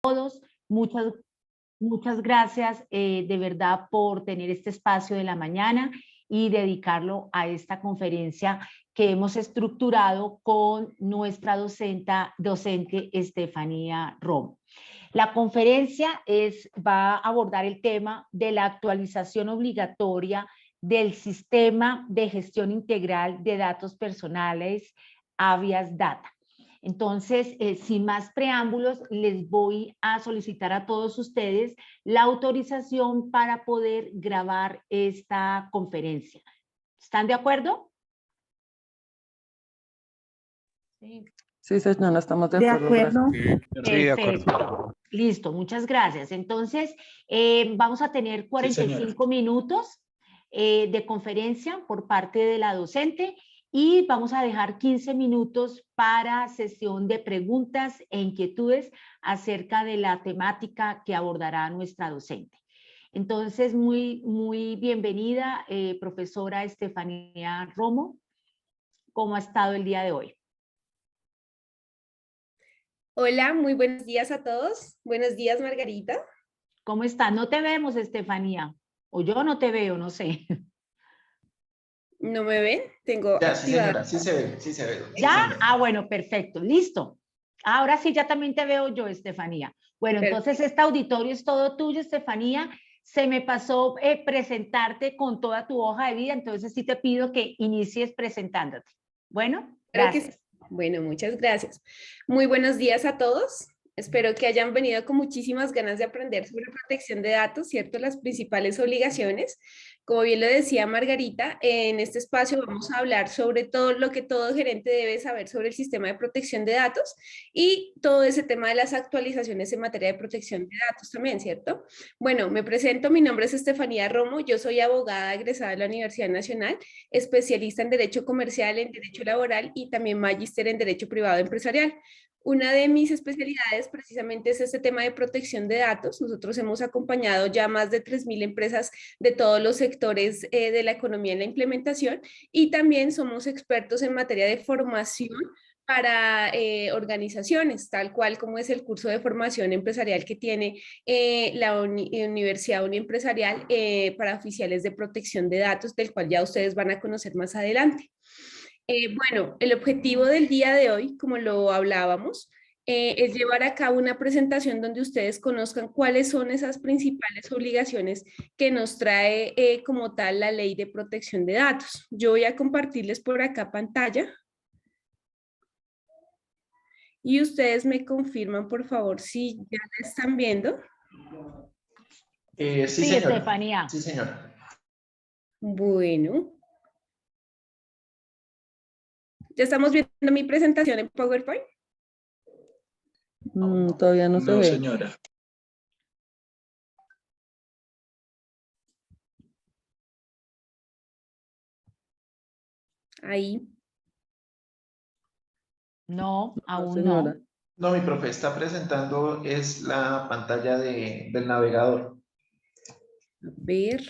todos. Muchas gracias de verdad por tener este espacio de la mañana y dedicarlo a esta conferencia que hemos estructurado con nuestra docente Estefanía Romo. La conferencia va a abordar el tema de la actualización obligatoria del sistema de gestión integral de datos personales, Avias Data. Entonces, sin más preámbulos, les voy a solicitar a todos ustedes la autorización para poder grabar esta conferencia. ¿Están de acuerdo? Sí. Sí, señora, estamos de acuerdo. Sí, de acuerdo. Perfecto. Listo, muchas gracias. Entonces, vamos a tener 45 minutos de conferencia por parte de la docente y vamos a dejar 15 minutos para sesión de preguntas e inquietudes acerca de la temática que abordará nuestra docente. Entonces, muy bienvenida, profesora Estefanía Romo. ¿Cómo ha estado el día de hoy? Hola, muy buenos días a todos. Buenos días, Margarita. ¿Cómo está? No te vemos, Estefanía. O yo no te veo, no sé. ¿No me ven? Tengo Ya, activado. sí, señora, sí se ve. ¿Ya? Ah, bueno, perfecto, listo. Ahora sí, ya también te veo yo, Estefanía. Bueno, entonces este auditorio es todo tuyo, Estefanía. Se me pasó presentarte con toda tu hoja de vida, entonces sí te pido que inicies presentándote. Bueno, gracias. Sí. Bueno, muchas gracias. Muy buenos días a todos. Espero que hayan venido con muchísimas ganas de aprender sobre protección de datos, ¿cierto? Las principales obligaciones. Como bien lo decía Margarita, en este espacio vamos a hablar sobre todo lo que todo gerente debe saber sobre el sistema de protección de datos y todo ese tema de las actualizaciones en materia de protección de datos también, ¿cierto? Bueno, me presento, mi nombre es Estefanía Romo, yo soy abogada egresada de la Universidad Nacional, especialista en Derecho Comercial, en Derecho Laboral y también magíster en Derecho Privado Empresarial. Una de mis especialidades precisamente es este tema de protección de datos. Nosotros hemos acompañado ya más de 3.000 empresas de todos los sectores de la economía en la implementación y también somos expertos en materia de formación para organizaciones, tal cual como es el curso de formación empresarial que tiene la Universidad Uniempresarial para oficiales de protección de datos, del cual ya ustedes van a conocer más adelante. Bueno, el objetivo del día de hoy, como lo hablábamos, es llevar a cabo una presentación donde ustedes conozcan cuáles son esas principales obligaciones que nos trae como tal la Ley de Protección de Datos. Yo voy a compartirles por acá pantalla. Y ustedes me confirman, por favor, si ya la están viendo. Sí, sí, señora. Estefanía. Sí, señora. Bueno. ¿Ya estamos viendo mi presentación en PowerPoint? Todavía no se ve. No, señora. Ahí. No, aún señora. no. No, mi profe está presentando es la pantalla del navegador. A ver.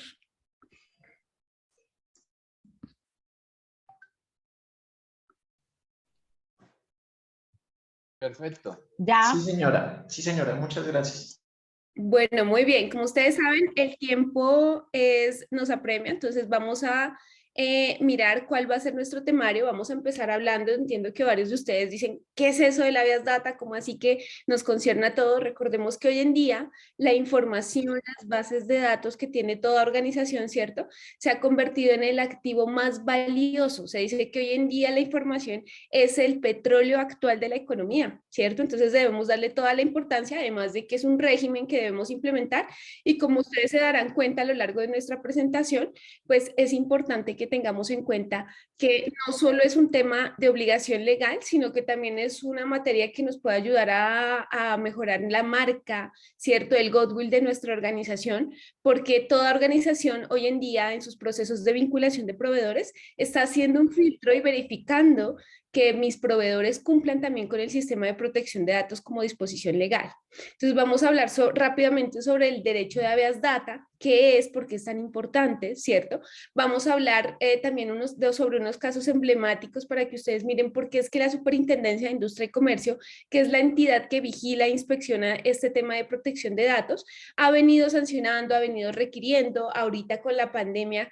Perfecto. Ya. Sí, señora, muchas gracias. Bueno, muy bien. Como ustedes saben, el tiempo nos apremia, entonces vamos a mirar cuál va a ser nuestro temario. Vamos a empezar hablando, entiendo que varios de ustedes dicen, ¿qué es eso de la Avias Data? ¿Cómo así que nos concierne a todos? Recordemos que hoy en día la información, las bases de datos que tiene toda organización, ¿cierto? Se ha convertido en el activo más valioso. Se dice que hoy en día la información es el petróleo actual de la economía, ¿cierto? Entonces debemos darle toda la importancia, además de que es un régimen que debemos implementar y como ustedes se darán cuenta a lo largo de nuestra presentación, pues es importante que tengamos en cuenta que no solo es un tema de obligación legal, sino que también es una materia que nos puede ayudar a mejorar la marca, ¿cierto? El goodwill de nuestra organización, porque toda organización hoy en día en sus procesos de vinculación de proveedores está haciendo un filtro y verificando que mis proveedores cumplan también con el sistema de protección de datos como disposición legal. Entonces vamos a hablar rápidamente sobre el derecho de habeas data, qué es, por qué es tan importante, ¿cierto? Vamos a hablar también sobre unos casos emblemáticos para que ustedes miren por qué es que la Superintendencia de Industria y Comercio, que es la entidad que vigila e inspecciona este tema de protección de datos, ha venido sancionando, ha venido requiriendo. Ahorita con la pandemia,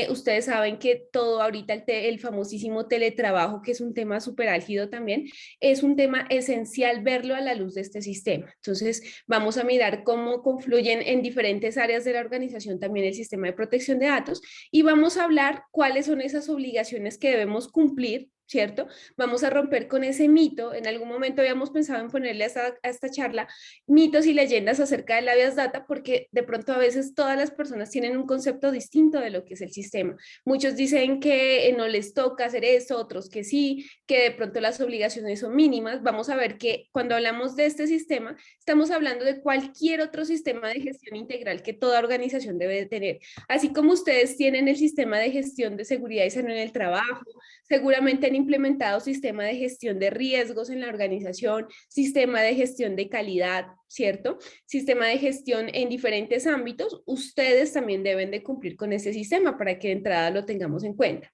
ustedes saben que todo ahorita el famosísimo teletrabajo, que es un tema súper álgido también, es un tema esencial verlo a la luz de este sistema. Entonces vamos a mirar cómo confluyen en diferentes áreas de la organización también el sistema de protección de datos, y vamos a hablar cuáles son esas obligaciones que debemos cumplir, ¿cierto? Vamos a romper con ese mito. En algún momento habíamos pensado en ponerle a esta charla mitos y leyendas acerca del habeas data, porque de pronto a veces todas las personas tienen un concepto distinto de lo que es el sistema. Muchos dicen que no les toca hacer eso, otros que sí, que de pronto las obligaciones son mínimas. Vamos a ver que cuando hablamos de este sistema, estamos hablando de cualquier otro sistema de gestión integral que toda organización debe de tener. Así como ustedes tienen el sistema de gestión de seguridad y salud en el trabajo, seguramente han implementado sistema de gestión de riesgos en la organización, sistema de gestión de calidad, ¿cierto? Sistema de gestión en diferentes ámbitos. Ustedes también deben de cumplir con ese sistema para que de entrada lo tengamos en cuenta.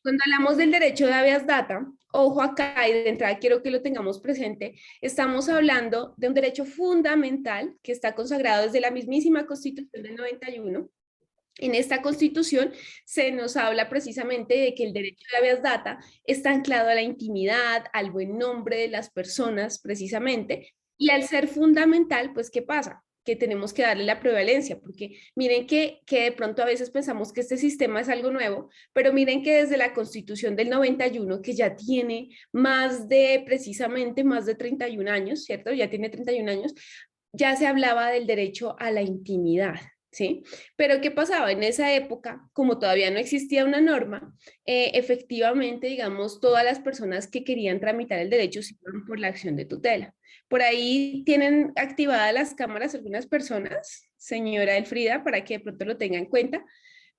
Cuando hablamos del derecho de habeas data, ojo acá, y de entrada quiero que lo tengamos presente, estamos hablando de un derecho fundamental que está consagrado desde la mismísima Constitución del 91. En esta Constitución se nos habla precisamente de que el derecho de habeas data está anclado a la intimidad, al buen nombre de las personas precisamente, y al ser fundamental, pues ¿qué pasa? Que tenemos que darle la prevalencia, porque miren que de pronto a veces pensamos que este sistema es algo nuevo, pero miren que desde la Constitución del 91, que ya tiene precisamente más de 31 años, ¿cierto? Ya tiene 31 años, ya se hablaba del derecho a la intimidad. ¿Sí? Pero ¿qué pasaba? En esa época, como todavía no existía una norma, efectivamente, digamos, todas las personas que querían tramitar el derecho se iban por la acción de tutela. Por ahí tienen activadas las cámaras algunas personas, señora Elfrida, para que de pronto lo tengan en cuenta,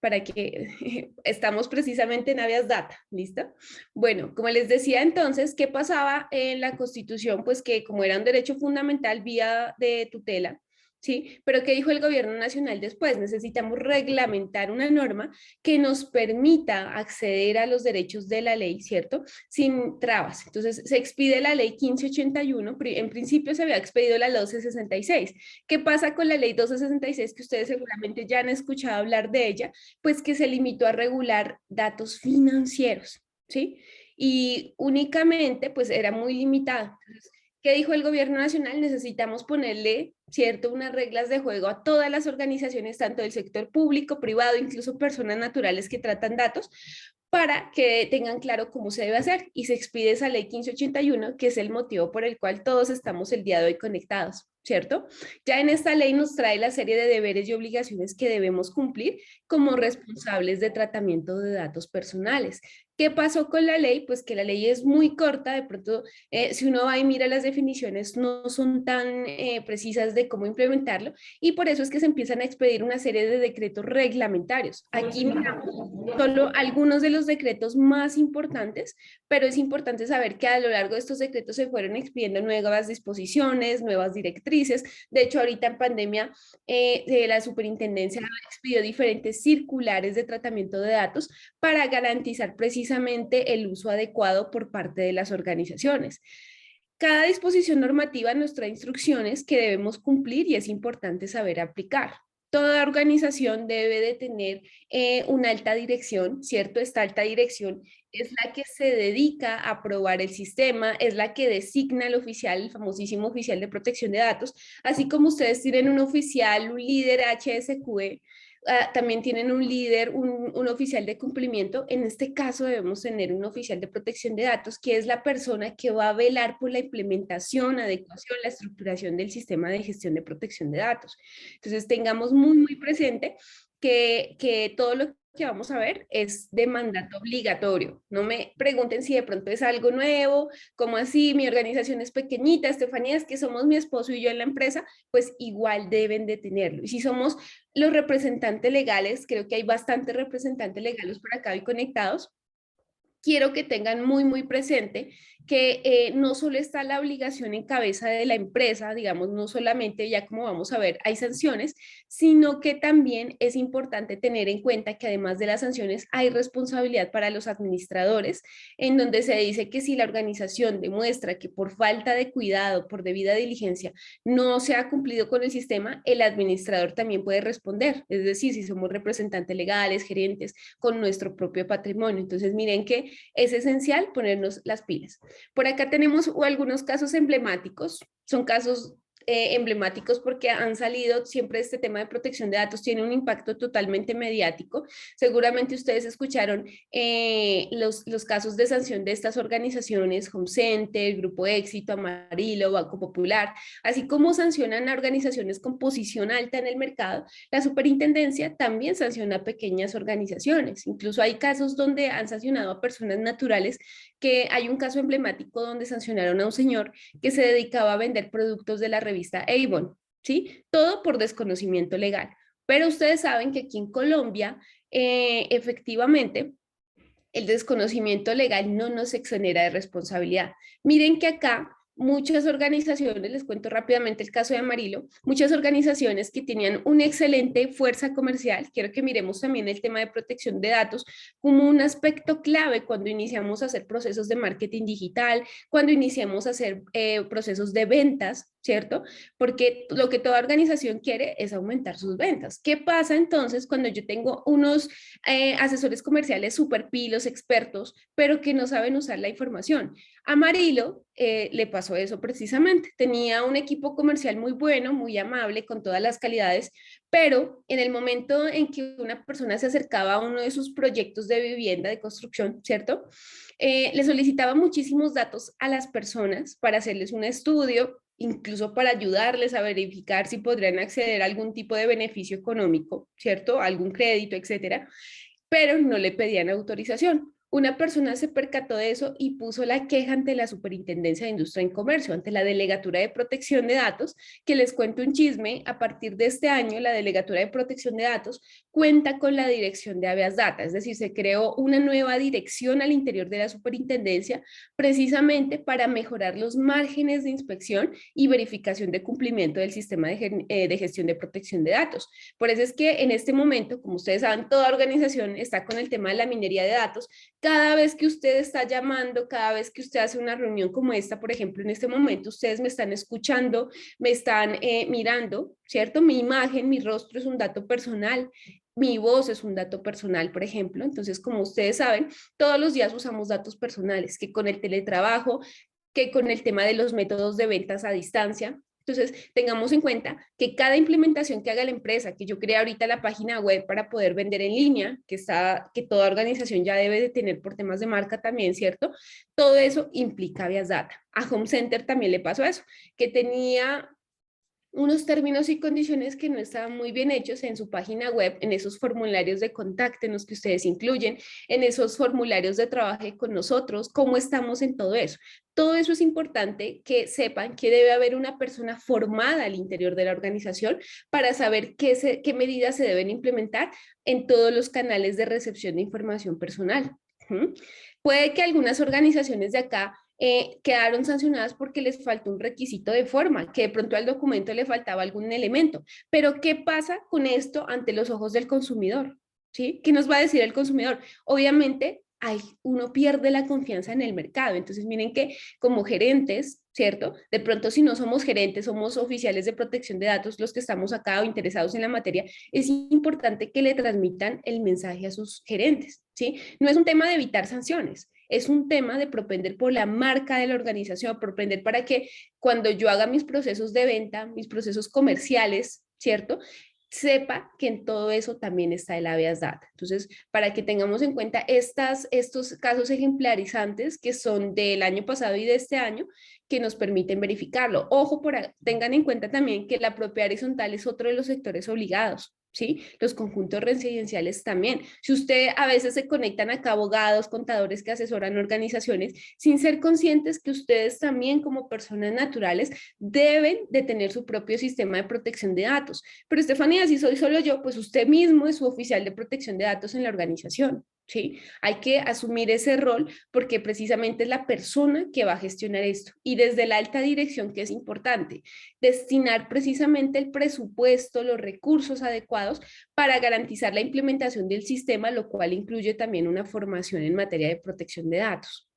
para que estamos precisamente en habeas data, ¿listo? Bueno, como les decía entonces, ¿qué pasaba en la Constitución? Pues que como era un derecho fundamental vía de tutela, ¿sí? Pero ¿qué dijo el gobierno nacional después? Necesitamos reglamentar una norma que nos permita acceder a los derechos de la ley, ¿cierto? Sin trabas. Entonces se expide la ley 1581, en principio se había expedido la 1266. ¿Qué pasa con la ley 1266? Que ustedes seguramente ya han escuchado hablar de ella, pues que se limitó a regular datos financieros, ¿sí? Y únicamente, pues era muy limitado. Entonces, ¿qué dijo el gobierno nacional? Necesitamos ponerle, ¿cierto?, unas reglas de juego a todas las organizaciones, tanto del sector público, privado, incluso personas naturales que tratan datos, para que tengan claro cómo se debe hacer. Y se expide esa ley 1581, que es el motivo por el cual todos estamos el día de hoy conectados, ¿cierto? Ya en esta ley nos trae la serie de deberes y obligaciones que debemos cumplir como responsables de tratamiento de datos personales. ¿Qué pasó con la ley? Pues que la ley es muy corta, de pronto si uno va y mira las definiciones no son tan precisas de cómo implementarlo, y por eso es que se empiezan a expedir una serie de decretos reglamentarios. Aquí miramos solo algunos de los decretos más importantes, pero es importante saber que a lo largo de estos decretos se fueron expidiendo nuevas disposiciones, nuevas directrices. De hecho, ahorita en pandemia la superintendencia expidió diferentes circulares de tratamiento de datos para garantizar precisamente el uso adecuado por parte de las organizaciones. Cada disposición normativa nos trae instrucciones que debemos cumplir y es importante saber aplicar. Toda organización debe de tener una alta dirección, ¿cierto? Esta alta dirección es la que se dedica a aprobar el sistema, es la que designa al oficial, el famosísimo oficial de protección de datos, así como ustedes tienen un oficial, un líder HSQE, también tienen un líder, un oficial de cumplimiento. En este caso debemos tener un oficial de protección de datos, que es la persona que va a velar por la implementación, adecuación, la estructuración del sistema de gestión de protección de datos. Entonces tengamos muy, muy presente que todo lo que vamos a ver es de mandato obligatorio. No me pregunten si de pronto es algo nuevo, como así, mi organización es pequeñita, Estefanía, es que somos mi esposo y yo en la empresa, pues igual deben de tenerlo. Y si somos los representantes legales, creo que hay bastantes representantes legales por acá hoy conectados, quiero que tengan muy presente que no solo está la obligación en cabeza de la empresa, digamos, no solamente ya como vamos a ver hay sanciones, sino que también es importante tener en cuenta que además de las sanciones hay responsabilidad para los administradores, en donde se dice que si la organización demuestra que por falta de cuidado, por debida diligencia, no se ha cumplido con el sistema, el administrador también puede responder, es decir, si somos representantes legales, gerentes, con nuestro propio patrimonio. Entonces, miren que es esencial ponernos las pilas. Por acá tenemos algunos casos emblemáticos, son casos emblemáticos porque han salido, siempre este tema de protección de datos tiene un impacto totalmente mediático. Seguramente ustedes escucharon los casos de sanción de estas organizaciones, Home Center, Grupo Éxito, Amarillo, Banco Popular, así como sancionan a organizaciones con posición alta en el mercado. La superintendencia también sanciona a pequeñas organizaciones, incluso hay casos donde han sancionado a personas naturales, que hay un caso emblemático donde sancionaron a un señor que se dedicaba a vender productos de la revista Avon, ¿sí? Todo por desconocimiento legal. Pero ustedes saben que aquí en Colombia, efectivamente, el desconocimiento legal no nos exonera de responsabilidad. Miren que acá muchas organizaciones, les cuento rápidamente el caso de Amarillo, muchas organizaciones que tenían una excelente fuerza comercial, quiero que miremos también el tema de protección de datos como un aspecto clave cuando iniciamos a hacer procesos de marketing digital, cuando iniciamos a hacer procesos de ventas, ¿cierto? Porque lo que toda organización quiere es aumentar sus ventas. ¿Qué pasa entonces cuando yo tengo unos asesores comerciales súper pilos, expertos, pero que no saben usar la información? A Amarillo le pasó eso precisamente. Tenía un equipo comercial muy bueno, muy amable, con todas las calidades, pero en el momento en que una persona se acercaba a uno de sus proyectos de vivienda, de construcción, ¿cierto? Le solicitaba muchísimos datos a las personas para hacerles un estudio, incluso para ayudarles a verificar si podrían acceder a algún tipo de beneficio económico, ¿cierto? Algún crédito, etcétera, pero no le pedían autorización. Una persona se percató de eso y puso la queja ante la Superintendencia de Industria y Comercio, ante la Delegatura de Protección de Datos, que les cuento un chisme, a partir de este año la Delegatura de Protección de Datos cuenta con la dirección de Habeas Data, es decir, se creó una nueva dirección al interior de la Superintendencia precisamente para mejorar los márgenes de inspección y verificación de cumplimiento del sistema de gestión de protección de datos. Por eso es que en este momento, como ustedes saben, toda organización está con el tema de la minería de datos. Cada vez que usted está llamando, cada vez que usted hace una reunión como esta, por ejemplo, en este momento ustedes me están escuchando, me están mirando, ¿cierto? Mi imagen, mi rostro es un dato personal, mi voz es un dato personal, por ejemplo. Entonces, como ustedes saben, todos los días usamos datos personales, que con el teletrabajo, que con el tema de los métodos de ventas a distancia. Entonces, tengamos en cuenta que cada implementación que haga la empresa, que yo creé ahorita la página web para poder vender en línea, que toda organización ya debe de tener por temas de marca también, ¿cierto? Todo eso implica Habeas Data. A Home Center también le pasó eso, que tenía unos términos y condiciones que no estaban muy bien hechos en su página web, en esos formularios de contacto en los que ustedes incluyen, en esos formularios de trabajo con nosotros, cómo estamos en todo eso. Todo eso es importante que sepan que debe haber una persona formada al interior de la organización para saber qué medidas se deben implementar en todos los canales de recepción de información personal. Puede que algunas organizaciones de acá quedaron sancionadas porque les faltó un requisito de forma, que de pronto al documento le faltaba algún elemento. Pero ¿qué pasa con esto ante los ojos del consumidor? ¿Sí? ¿Qué nos va a decir el consumidor? Obviamente, uno pierde la confianza en el mercado. Entonces, miren que como gerentes, ¿cierto? De pronto, si no somos gerentes, somos oficiales de protección de datos, los que estamos acá o interesados en la materia, es importante que le transmitan el mensaje a sus gerentes, ¿sí? No es un tema de evitar sanciones, es un tema de propender por la marca de la organización, propender para que cuando yo haga mis procesos de venta, mis procesos comerciales, ¿cierto?, sepa que en todo eso también está el Habeas Data. Entonces, para que tengamos en cuenta estos casos ejemplarizantes que son del año pasado y de este año, que nos permiten verificarlo. Ojo, tengan en cuenta también que la propiedad horizontal es otro de los sectores obligados, ¿sí? Los conjuntos residenciales también. Si usted a veces se conectan acá abogados, contadores que asesoran organizaciones, sin ser conscientes que ustedes también como personas naturales deben de tener su propio sistema de protección de datos. Pero Estefanía, si soy solo yo, pues usted mismo es su oficial de protección de datos en la organización. ¿sí? Hay que asumir ese rol porque precisamente es la persona que va a gestionar esto. Y desde la alta dirección, que es importante, destinar precisamente el presupuesto, los recursos adecuados para garantizar la implementación del sistema, lo cual incluye también una formación en materia de protección de datos.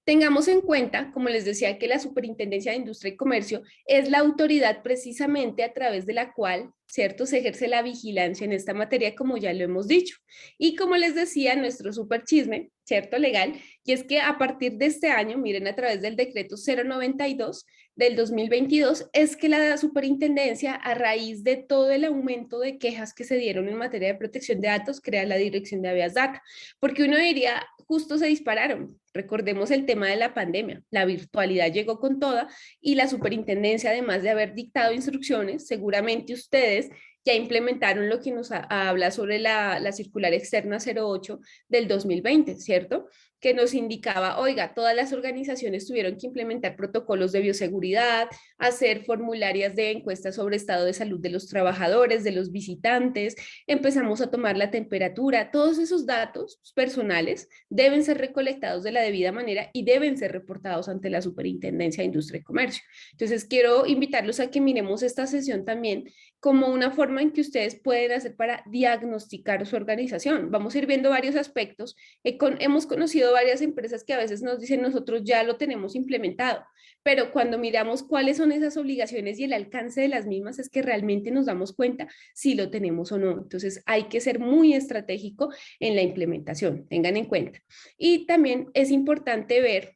Tengamos en cuenta, como les decía, que la Superintendencia de Industria y Comercio es la autoridad precisamente a través de la cual, ¿cierto?, se ejerce la vigilancia en esta materia, como ya lo hemos dicho. Y como les decía, nuestro super chisme, ¿cierto?, legal, y es que a partir de este año, miren, a través del decreto 092 del 2022, es que la superintendencia, a raíz de todo el aumento de quejas que se dieron en materia de protección de datos, crea la Dirección de Habeas Data, porque uno diría, justo se dispararon. Recordemos el tema de la pandemia, la virtualidad llegó con toda y la superintendencia, además de haber dictado instrucciones, seguramente ustedes ya implementaron lo que nos habla sobre la circular externa 08 del 2020, ¿cierto? Que nos indicaba, oiga, todas las organizaciones tuvieron que implementar protocolos de bioseguridad, hacer formularias de encuestas sobre estado de salud de los trabajadores, de los visitantes, empezamos a tomar la temperatura, todos esos datos personales deben ser recolectados de la debida manera y deben ser reportados ante la Superintendencia de Industria y Comercio. Entonces, quiero invitarlos a que miremos esta sesión también como una forma en que ustedes pueden hacer para diagnosticar su organización. Vamos a ir viendo varios aspectos. Hemos conocido varias empresas que a veces nos dicen nosotros ya lo tenemos implementado, pero cuando miramos cuáles son esas obligaciones y el alcance de las mismas es que realmente nos damos cuenta si lo tenemos o no. Entonces hay que ser muy estratégico en la implementación, tengan en cuenta. Y también es importante ver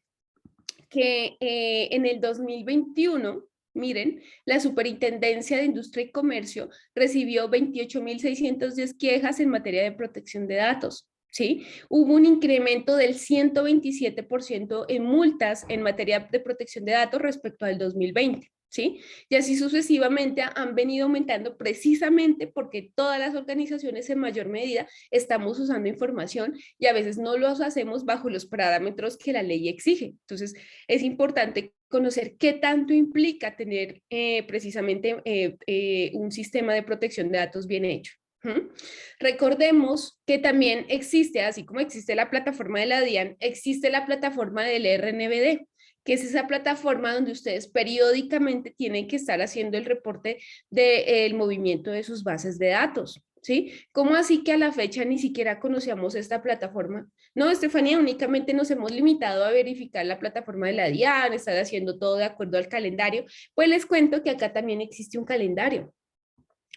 que en el 2021, miren, la Superintendencia de Industria y Comercio recibió 28.610 quejas en materia de protección de datos. ¿Sí? Hubo un incremento del 127% en multas en materia de protección de datos respecto al 2020. ¿Sí? Y así sucesivamente han venido aumentando precisamente porque todas las organizaciones en mayor medida estamos usando información y a veces no lo hacemos bajo los parámetros que la ley exige. Entonces, es importante conocer qué tanto implica tener precisamente un sistema de protección de datos bien hecho. Recordemos que también existe, así como existe la plataforma de la DIAN, existe la plataforma del RNBD, que es esa plataforma donde ustedes periódicamente tienen que estar haciendo el reporte del movimiento de sus bases de datos, ¿sí? ¿Cómo así que a la fecha ni siquiera conocíamos esta plataforma? No, Estefanía, únicamente nos hemos limitado a verificar la plataforma de la DIAN, estar haciendo todo de acuerdo al calendario. Pues les cuento que acá también existe un calendario.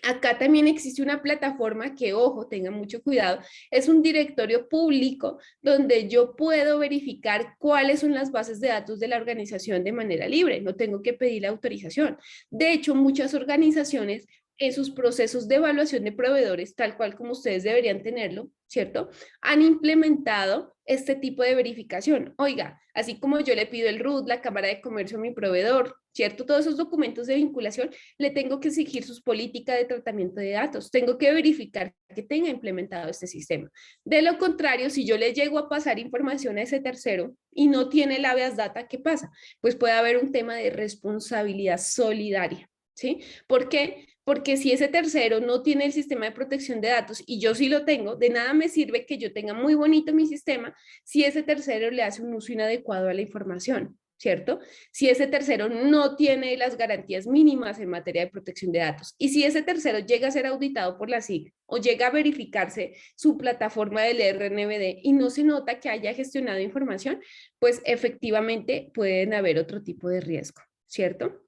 Acá también existe una plataforma que, ojo, tengan mucho cuidado, es un directorio público donde yo puedo verificar cuáles son las bases de datos de la organización de manera libre, no tengo que pedir la autorización. De hecho, muchas organizaciones en sus procesos de evaluación de proveedores, tal cual como ustedes deberían tenerlo, ¿cierto? Han implementado este tipo de verificación. Oiga, así como yo le pido el RUT, la Cámara de Comercio a mi proveedor, ¿cierto? Todos esos documentos de vinculación, le tengo que exigir sus políticas de tratamiento de datos. Tengo que verificar que tenga implementado este sistema. De lo contrario, si yo le llego a pasar información a ese tercero y no tiene el habeas data, ¿qué pasa? Pues puede haber un tema de responsabilidad solidaria, ¿sí? ¿Por qué? Porque si ese tercero no tiene el sistema de protección de datos y yo sí lo tengo, de nada me sirve que yo tenga muy bonito mi sistema si ese tercero le hace un uso inadecuado a la información, ¿cierto? Si ese tercero no tiene las garantías mínimas en materia de protección de datos y si ese tercero llega a ser auditado por la SIC o llega a verificarse su plataforma del RNBD y no se nota que haya gestionado información, pues efectivamente pueden haber otro tipo de riesgo, ¿cierto?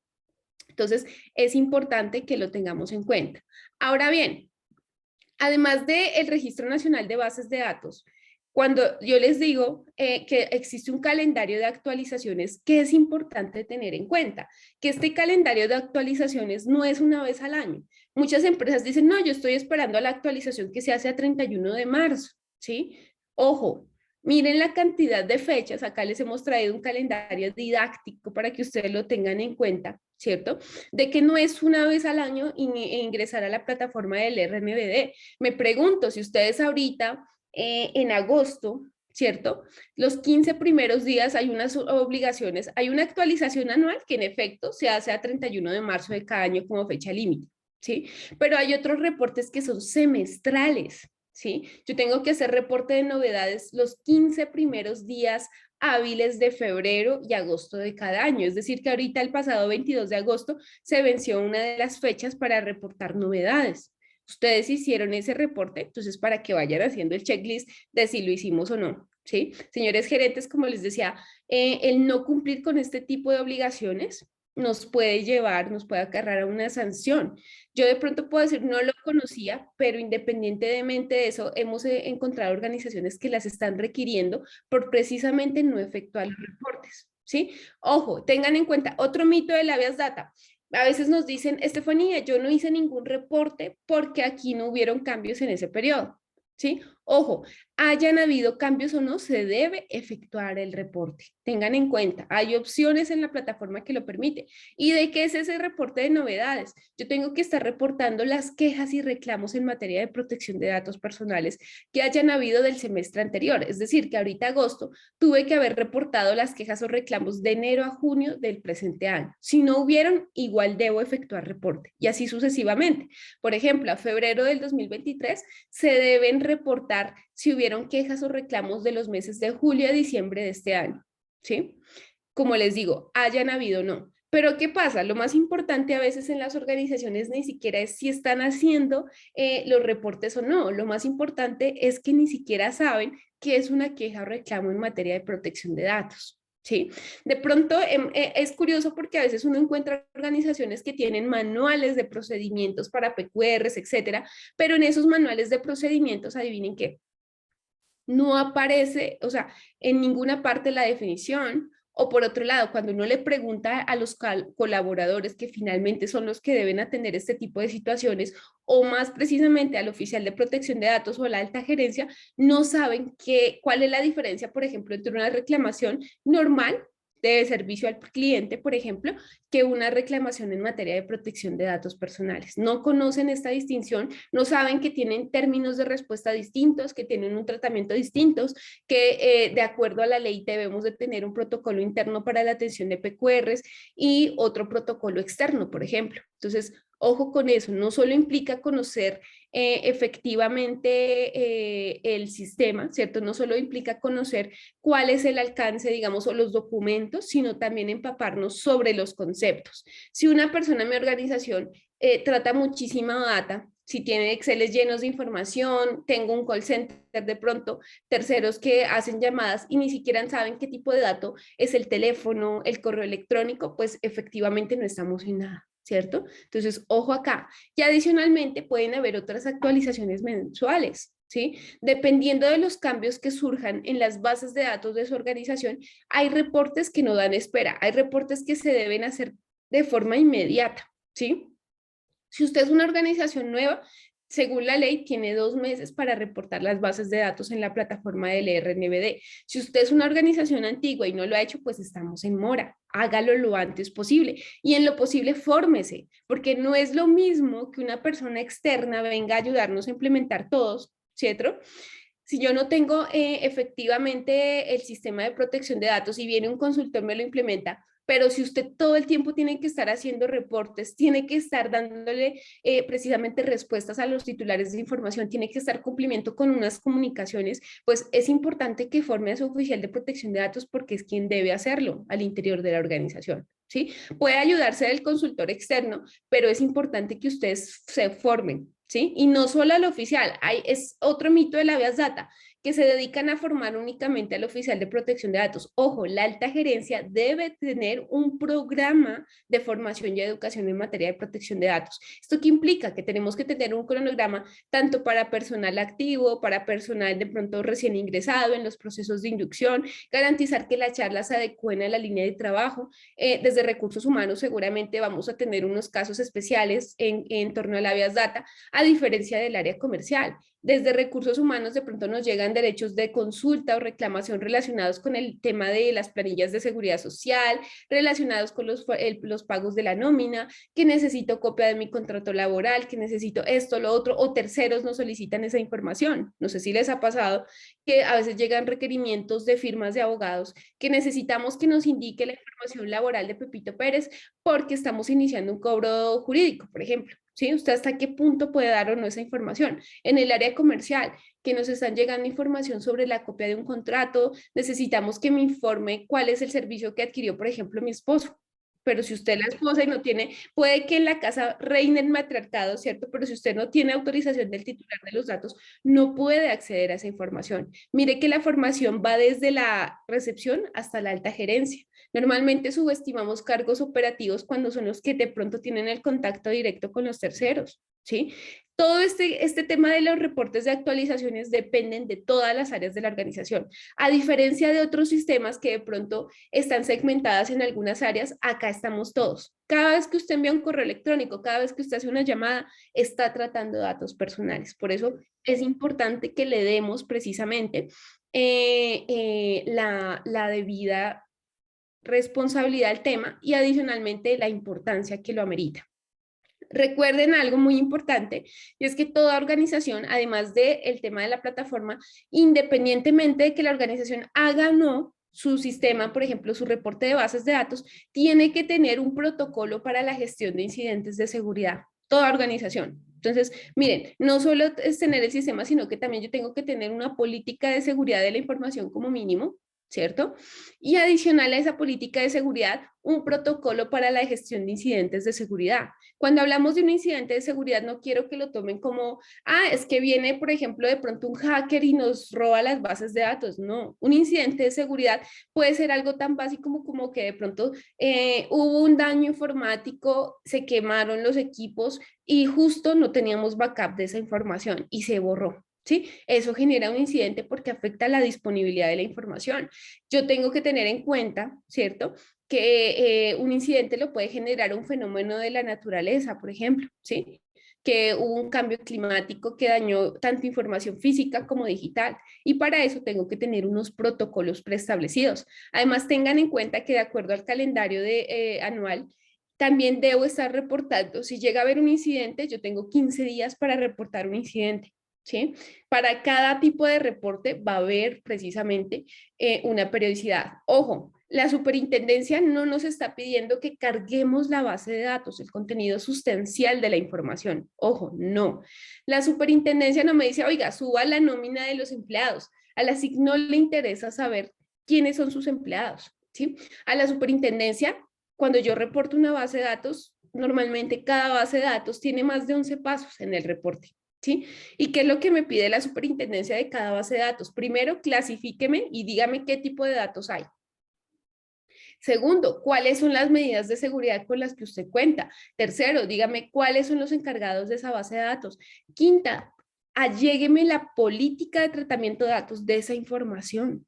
Entonces, es importante que lo tengamos en cuenta. Ahora bien, además del Registro Nacional de Bases de Datos, cuando yo les digo que existe un calendario de actualizaciones, ¿qué es importante tener en cuenta? Que este calendario de actualizaciones no es una vez al año. Muchas empresas dicen, no, yo estoy esperando a la actualización que se hace a 31 de marzo, ¿sí? Ojo. Miren la cantidad de fechas, acá les hemos traído un calendario didáctico para que ustedes lo tengan en cuenta, ¿cierto? De que no es una vez al año ingresar a la plataforma del RNBD. Me pregunto si ustedes ahorita, en agosto, ¿cierto? Los 15 primeros días hay unas obligaciones, hay una actualización anual que en efecto se hace a 31 de marzo de cada año como fecha límite, ¿sí? Pero hay otros reportes que son semestrales. ¿sí? Yo tengo que hacer reporte de novedades los 15 primeros días hábiles de febrero y agosto de cada año. Es decir, que ahorita el pasado 22 de agosto se venció una de las fechas para reportar novedades. Ustedes hicieron ese reporte, entonces para que vayan haciendo el checklist de si lo hicimos o no, ¿sí? Señores gerentes, como les decía, el no cumplir con este tipo de obligaciones nos puede llevar, nos puede acarrear a una sanción. Yo de pronto puedo decir, no lo conocía, pero independientemente de eso, hemos encontrado organizaciones que las están requiriendo por precisamente no efectuar los reportes, ¿sí? Ojo, tengan en cuenta otro mito de la Habeas Data. A veces nos dicen, Estefanía, yo no hice ningún reporte porque aquí no hubieron cambios en ese periodo, ¿sí? Ojo, hayan habido cambios o no, se debe efectuar el reporte. Tengan en cuenta, hay opciones en la plataforma que lo permite. ¿Y de qué es ese reporte de novedades? Yo tengo que estar reportando las quejas y reclamos en materia de protección de datos personales que hayan habido del semestre anterior. Es decir, que ahorita agosto tuve que haber reportado las quejas o reclamos de enero a junio del presente año. Si no hubieron, igual debo efectuar reporte y así sucesivamente. Por ejemplo, a febrero del 2023 se deben reportar si hubieron quejas o reclamos de los meses de julio a diciembre de este año, ¿sí? Como les digo, hayan habido o no. Pero ¿qué pasa? Lo más importante a veces en las organizaciones ni siquiera es si están haciendo los reportes o no. Lo más importante es que ni siquiera saben qué es una queja o reclamo en materia de protección de datos. ¿Sí? De pronto es curioso porque a veces uno encuentra organizaciones que tienen manuales de procedimientos para PQRs, etcétera, pero en esos manuales de procedimientos, adivinen qué, no aparece, o sea, en ninguna parte la definición. O por otro lado, cuando uno le pregunta a los colaboradores que finalmente son los que deben atender este tipo de situaciones, o más precisamente al oficial de protección de datos o a la alta gerencia, no saben cuál es la diferencia, por ejemplo, entre una reclamación normal de servicio al cliente, por ejemplo, que una reclamación en materia de protección de datos personales. No conocen esta distinción, no saben que tienen términos de respuesta distintos, que tienen un tratamiento distintos, que de acuerdo a la ley debemos de tener un protocolo interno para la atención de PQRs y otro protocolo externo, por ejemplo. Entonces, ojo con eso, no solo implica conocer efectivamente el sistema, ¿cierto? No solo implica conocer cuál es el alcance, digamos, o los documentos, sino también empaparnos sobre los conceptos. Si una persona en mi organización trata muchísima data, si tiene Exceles llenos de información, tengo un call center de pronto, terceros que hacen llamadas y ni siquiera saben qué tipo de dato es el teléfono, el correo electrónico, pues efectivamente no estamos en nada, ¿cierto? Entonces, ojo acá. Y adicionalmente pueden haber otras actualizaciones mensuales, ¿sí? Dependiendo de los cambios que surjan en las bases de datos de su organización, hay reportes que no dan espera, hay reportes que se deben hacer de forma inmediata, ¿sí? Si usted es una organización nueva, según la ley, tiene 2 meses para reportar las bases de datos en la plataforma del RNBD. Si usted es una organización antigua y no lo ha hecho, pues estamos en mora. Hágalo lo antes posible y en lo posible fórmese, porque no es lo mismo que una persona externa venga a ayudarnos a implementar todos, ¿cierto? Si yo no tengo efectivamente el sistema de protección de datos y viene un consultor me lo implementa, pero si usted todo el tiempo tiene que estar haciendo reportes, tiene que estar dándole precisamente respuestas a los titulares de información, tiene que estar cumplimiento con unas comunicaciones, pues es importante que forme a su oficial de protección de datos porque es quien debe hacerlo al interior de la organización, ¿sí? Puede ayudarse del consultor externo, pero es importante que ustedes se formen, ¿sí? Y no solo al oficial, es otro mito de la Habeas Data, que se dedican a formar únicamente al oficial de protección de datos. Ojo, la alta gerencia debe tener un programa de formación y educación en materia de protección de datos. ¿Esto qué implica? Que tenemos que tener un cronograma tanto para personal activo, para personal de pronto recién ingresado en los procesos de inducción, garantizar que las charlas se adecúen a la línea de trabajo. Desde recursos humanos seguramente vamos a tener unos casos especiales en torno a la Habeas Data, a diferencia del área comercial. Desde recursos humanos de pronto nos llegan derechos de consulta o reclamación relacionados con el tema de las planillas de seguridad social, relacionados con los pagos de la nómina, que necesito copia de mi contrato laboral, que necesito esto, lo otro, o terceros nos solicitan esa información. No sé si les ha pasado que a veces llegan requerimientos de firmas de abogados que necesitamos que nos indique la información laboral de Pepito Pérez porque estamos iniciando un cobro jurídico, por ejemplo. ¿Sí? ¿Usted hasta qué punto puede dar o no esa información? En el área comercial, que nos están llegando información sobre la copia de un contrato, necesitamos que me informe cuál es el servicio que adquirió, por ejemplo, mi esposo. Pero si usted es la esposa y no tiene, puede que en la casa reine el matriarcado, ¿cierto? Pero si usted no tiene autorización del titular de los datos, no puede acceder a esa información. Mire que la formación va desde la recepción hasta la alta gerencia. Normalmente subestimamos cargos operativos cuando son los que de pronto tienen el contacto directo con los terceros, ¿sí? Todo este tema de los reportes de actualizaciones dependen de todas las áreas de la organización. A diferencia de otros sistemas que de pronto están segmentadas en algunas áreas, acá estamos todos. Cada vez que usted envía un correo electrónico, cada vez que usted hace una llamada, está tratando datos personales. Por eso es importante que le demos precisamente la debida responsabilidad al tema y adicionalmente la importancia que lo amerita. Recuerden algo muy importante, y es que toda organización, además del tema de la plataforma, independientemente de que la organización haga o no su sistema, por ejemplo, su reporte de bases de datos, tiene que tener un protocolo para la gestión de incidentes de seguridad. Toda organización. Entonces, miren, no solo es tener el sistema, sino que también yo tengo que tener una política de seguridad de la información como mínimo, ¿cierto? Y adicional a esa política de seguridad, un protocolo para la gestión de incidentes de seguridad. Cuando hablamos de un incidente de seguridad, no quiero que lo tomen como, es que viene, por ejemplo, de pronto un hacker y nos roba las bases de datos. No, un incidente de seguridad puede ser algo tan básico como que de pronto hubo un daño informático, se quemaron los equipos y justo no teníamos backup de esa información y se borró. ¿Sí? Eso genera un incidente porque afecta la disponibilidad de la información. Yo tengo que tener en cuenta, ¿cierto?, que un incidente lo puede generar un fenómeno de la naturaleza, por ejemplo, ¿sí? Que hubo un cambio climático que dañó tanto información física como digital, y para eso tengo que tener unos protocolos preestablecidos. Además, tengan en cuenta que de acuerdo al calendario anual, también debo estar reportando. Si llega a haber un incidente, yo tengo 15 días para reportar un incidente. ¿Sí? Para cada tipo de reporte va a haber precisamente una periodicidad. Ojo, la superintendencia no nos está pidiendo que carguemos la base de datos, el contenido sustancial de la información. Ojo, no. La superintendencia no me dice, oiga, suba la nómina de los empleados. A la SIC no le interesa saber quiénes son sus empleados. ¿Sí? A la superintendencia, cuando yo reporto una base de datos, normalmente cada base de datos tiene más de 11 pasos en el reporte. ¿Sí? ¿Y qué es lo que me pide la superintendencia de cada base de datos? Primero, clasifíqueme y dígame qué tipo de datos hay. Segundo, ¿cuáles son las medidas de seguridad con las que usted cuenta? Tercero, dígame cuáles son los encargados de esa base de datos. Quinta, allégueme la política de tratamiento de datos de esa información.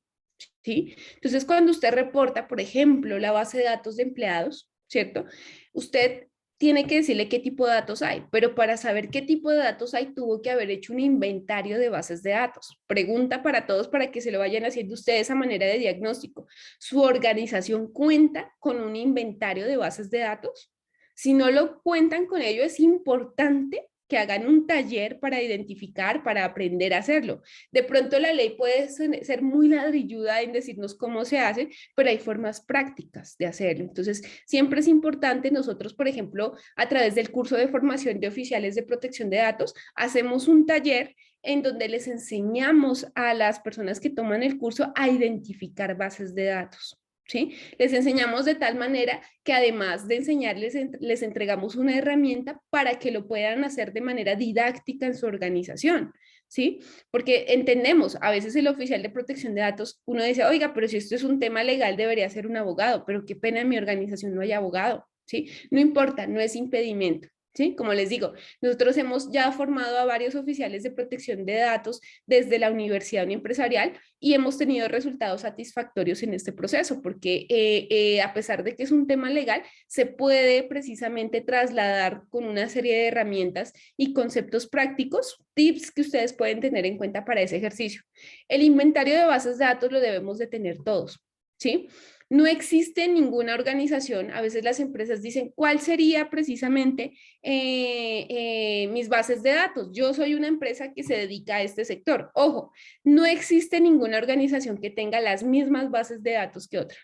¿Sí? Entonces, cuando usted reporta, por ejemplo, la base de datos de empleados, ¿cierto? Usted tiene que decirle qué tipo de datos hay, pero para saber qué tipo de datos hay, tuvo que haber hecho un inventario de bases de datos. Pregunta para todos para que se lo vayan haciendo ustedes a manera de diagnóstico. ¿Su organización cuenta con un inventario de bases de datos? Si no lo cuentan con ello, es importante que hagan un taller para identificar, para aprender a hacerlo. De pronto la ley puede ser muy ladrilluda en decirnos cómo se hace, pero hay formas prácticas de hacerlo. Entonces, siempre es importante nosotros, por ejemplo, a través del curso de formación de oficiales de protección de datos, hacemos un taller en donde les enseñamos a las personas que toman el curso a identificar bases de datos. ¿Sí? Les enseñamos de tal manera que además de enseñarles, les entregamos una herramienta para que lo puedan hacer de manera didáctica en su organización, ¿sí? Porque entendemos, a veces el oficial de protección de datos, uno dice, oiga, pero si esto es un tema legal debería ser un abogado, pero qué pena en mi organización no hay abogado, ¿sí? No importa, no es impedimento. ¿Sí? Como les digo, nosotros hemos ya formado a varios oficiales de protección de datos desde la universidad empresarial y hemos tenido resultados satisfactorios en este proceso, porque a pesar de que es un tema legal, se puede precisamente trasladar con una serie de herramientas y conceptos prácticos, tips que ustedes pueden tener en cuenta para ese ejercicio. El inventario de bases de datos lo debemos de tener todos, ¿sí? No existe ninguna organización, a veces las empresas dicen, ¿cuál sería precisamente mis bases de datos? Yo soy una empresa que se dedica a este sector. Ojo, no existe ninguna organización que tenga las mismas bases de datos que otra.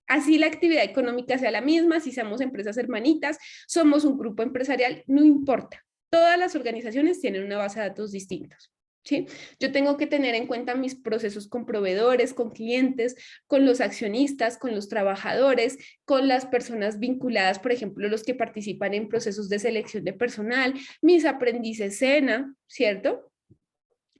Así la actividad económica sea la misma, si somos empresas hermanitas, somos un grupo empresarial, no importa. Todas las organizaciones tienen una base de datos distintos. ¿Sí? Yo tengo que tener en cuenta mis procesos con proveedores, con clientes, con los accionistas, con los trabajadores, con las personas vinculadas, por ejemplo, los que participan en procesos de selección de personal, mis aprendices SENA, ¿cierto?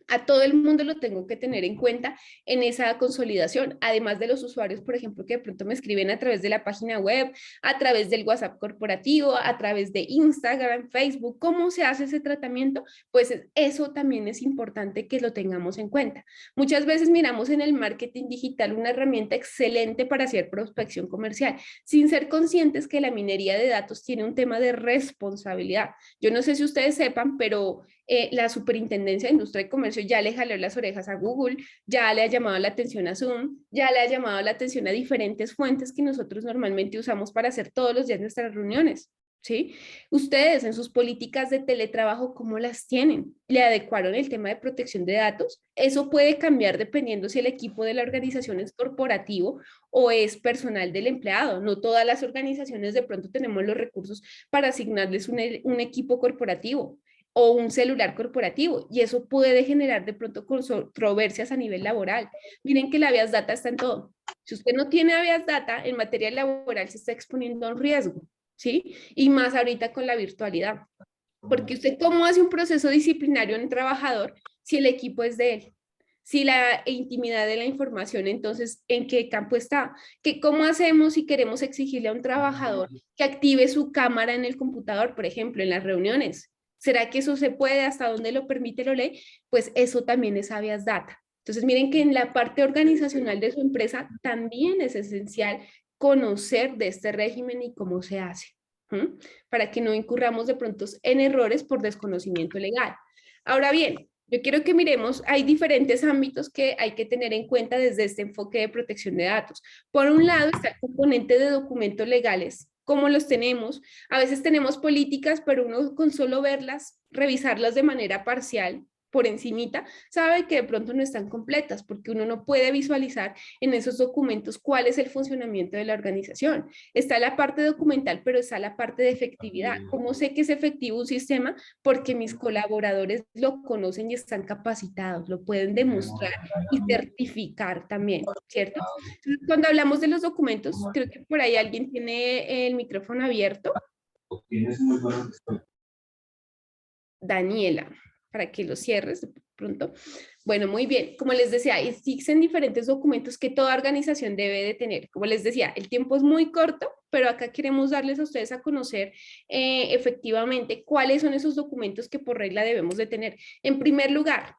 A todo el mundo lo tengo que tener en cuenta en esa consolidación, además de los usuarios, por ejemplo, que de pronto me escriben a través de la página web, a través del WhatsApp corporativo, a través de Instagram, Facebook. ¿Cómo se hace ese tratamiento? Pues eso también es importante que lo tengamos en cuenta. Muchas veces miramos en el marketing digital una herramienta excelente para hacer prospección comercial, sin ser conscientes que la minería de datos tiene un tema de responsabilidad. Yo no sé si ustedes sepan, pero la Superintendencia de Industria y Comercio ya le jaló las orejas a Google, ya le ha llamado la atención a Zoom, ya le ha llamado la atención a diferentes fuentes que nosotros normalmente usamos para hacer todos los días nuestras reuniones. ¿Sí? Ustedes en sus políticas de teletrabajo, ¿cómo las tienen? ¿Le adecuaron el tema de protección de datos? Eso puede cambiar dependiendo si el equipo de la organización es corporativo o es personal del empleado. No todas las organizaciones de pronto tenemos los recursos para asignarles un equipo corporativo o un celular corporativo, y eso puede generar de pronto controversias a nivel laboral. Miren que la Avias Data está en todo. Si usted no tiene Avias Data, en materia laboral se está exponiendo a un riesgo, ¿sí? Y más ahorita con la virtualidad. Porque usted, ¿cómo hace un proceso disciplinario en un trabajador si el equipo es de él? Si la intimidad de la información, entonces, ¿en qué campo está? ¿Cómo hacemos si queremos exigirle a un trabajador que active su cámara en el computador, por ejemplo, en las reuniones? ¿Será que eso se puede? ¿Hasta dónde lo permite la ley? Pues eso también es Avias Data. Entonces, miren que en la parte organizacional de su empresa también es esencial conocer de este régimen y cómo se hace, para que no incurramos de pronto en errores por desconocimiento legal. Ahora bien, yo quiero que miremos, hay diferentes ámbitos que hay que tener en cuenta desde este enfoque de protección de datos. Por un lado está el componente de documentos legales. ¿Cómo los tenemos? A veces tenemos políticas, pero uno con solo verlas, revisarlas de manera parcial, por encimita, sabe que de pronto no están completas, porque uno no puede visualizar en esos documentos cuál es el funcionamiento de la organización. Está la parte documental, pero está la parte de efectividad. ¿Cómo sé que es efectivo un sistema? Porque mis colaboradores lo conocen y están capacitados, lo pueden demostrar y certificar también, ¿cierto? Entonces, cuando hablamos de los documentos, creo que por ahí alguien tiene el micrófono abierto. Daniela, para que lo cierres de pronto. Bueno, muy bien. Como les decía, existen diferentes documentos que toda organización debe de tener. Como les decía, el tiempo es muy corto, pero acá queremos darles a ustedes a conocer efectivamente cuáles son esos documentos que por regla debemos de tener. En primer lugar,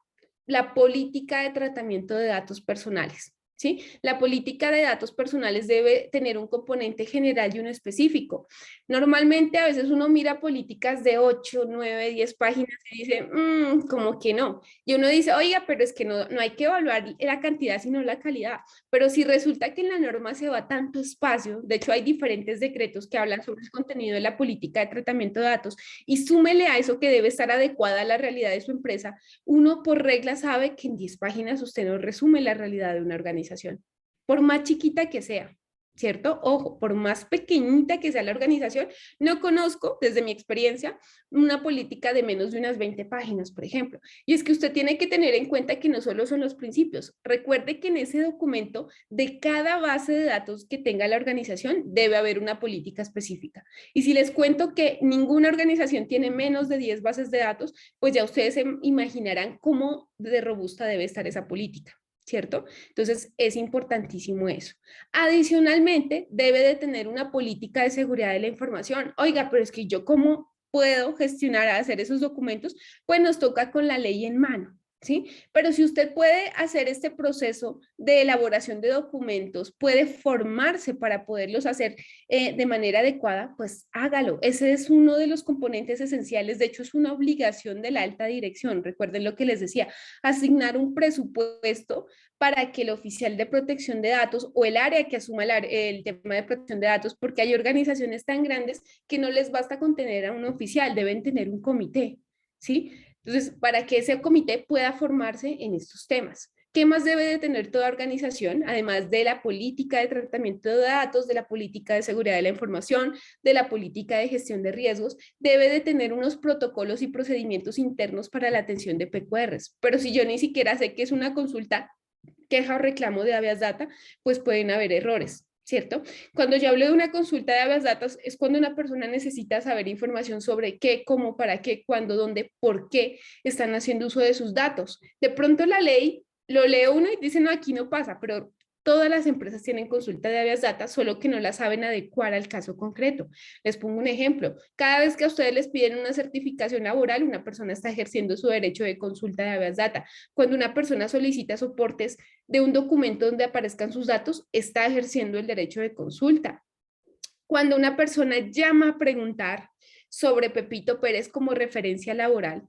la política de tratamiento de datos personales. ¿Sí? La política de datos personales debe tener un componente general y uno específico. Normalmente a veces uno mira políticas de 8, 9, 10 páginas y dice, como que no. Y uno dice, oiga, pero es que no hay que evaluar la cantidad, sino la calidad. Pero si resulta que en la norma se va tanto espacio, de hecho hay diferentes decretos que hablan sobre el contenido de la política de tratamiento de datos, y súmele a eso que debe estar adecuada a la realidad de su empresa, uno por regla sabe que en 10 páginas usted no resume la realidad de una organización, por más chiquita que sea, ¿cierto? Ojo, por más pequeñita que sea la organización, no conozco, desde mi experiencia, una política de menos de unas 20 páginas, por ejemplo. Y es que usted tiene que tener en cuenta que no solo son los principios. Recuerde que en ese documento de cada base de datos que tenga la organización debe haber una política específica. Y si les cuento que ninguna organización tiene menos de 10 bases de datos, pues ya ustedes se imaginarán cómo de robusta debe estar esa política, ¿cierto? Entonces es importantísimo eso. Adicionalmente, debe de tener una política de seguridad de la información. Oiga, pero es que yo ¿cómo puedo gestionar, hacer esos documentos? Pues nos toca con la ley en mano, ¿sí? Pero si usted puede hacer este proceso de elaboración de documentos, puede formarse para poderlos hacer de manera adecuada, pues hágalo. Ese es uno de los componentes esenciales. De hecho, es una obligación de la alta dirección. Recuerden lo que les decía, asignar un presupuesto para que el oficial de protección de datos o el área que asuma el tema de protección de datos, porque hay organizaciones tan grandes que no les basta con tener a un oficial, deben tener un comité, ¿sí? Entonces, para que ese comité pueda formarse en estos temas. ¿Qué más debe de tener toda organización? Además de la política de tratamiento de datos, de la política de seguridad de la información, de la política de gestión de riesgos, debe de tener unos protocolos y procedimientos internos para la atención de PQRs. Pero si yo ni siquiera sé qué es una consulta, queja o reclamo de habeas data, pues pueden haber errores, ¿cierto? Cuando yo hablo de una consulta de habeas data es cuando una persona necesita saber información sobre qué, cómo, para qué, cuándo, dónde, por qué están haciendo uso de sus datos. De pronto la ley, lo lee uno y dice, no, aquí no pasa, pero todas las empresas tienen consulta de habeas data, solo que no la saben adecuar al caso concreto. Les pongo un ejemplo. Cada vez que a ustedes les piden una certificación laboral, una persona está ejerciendo su derecho de consulta de habeas data. Cuando una persona solicita soportes de un documento donde aparezcan sus datos, está ejerciendo el derecho de consulta. Cuando una persona llama a preguntar sobre Pepito Pérez como referencia laboral,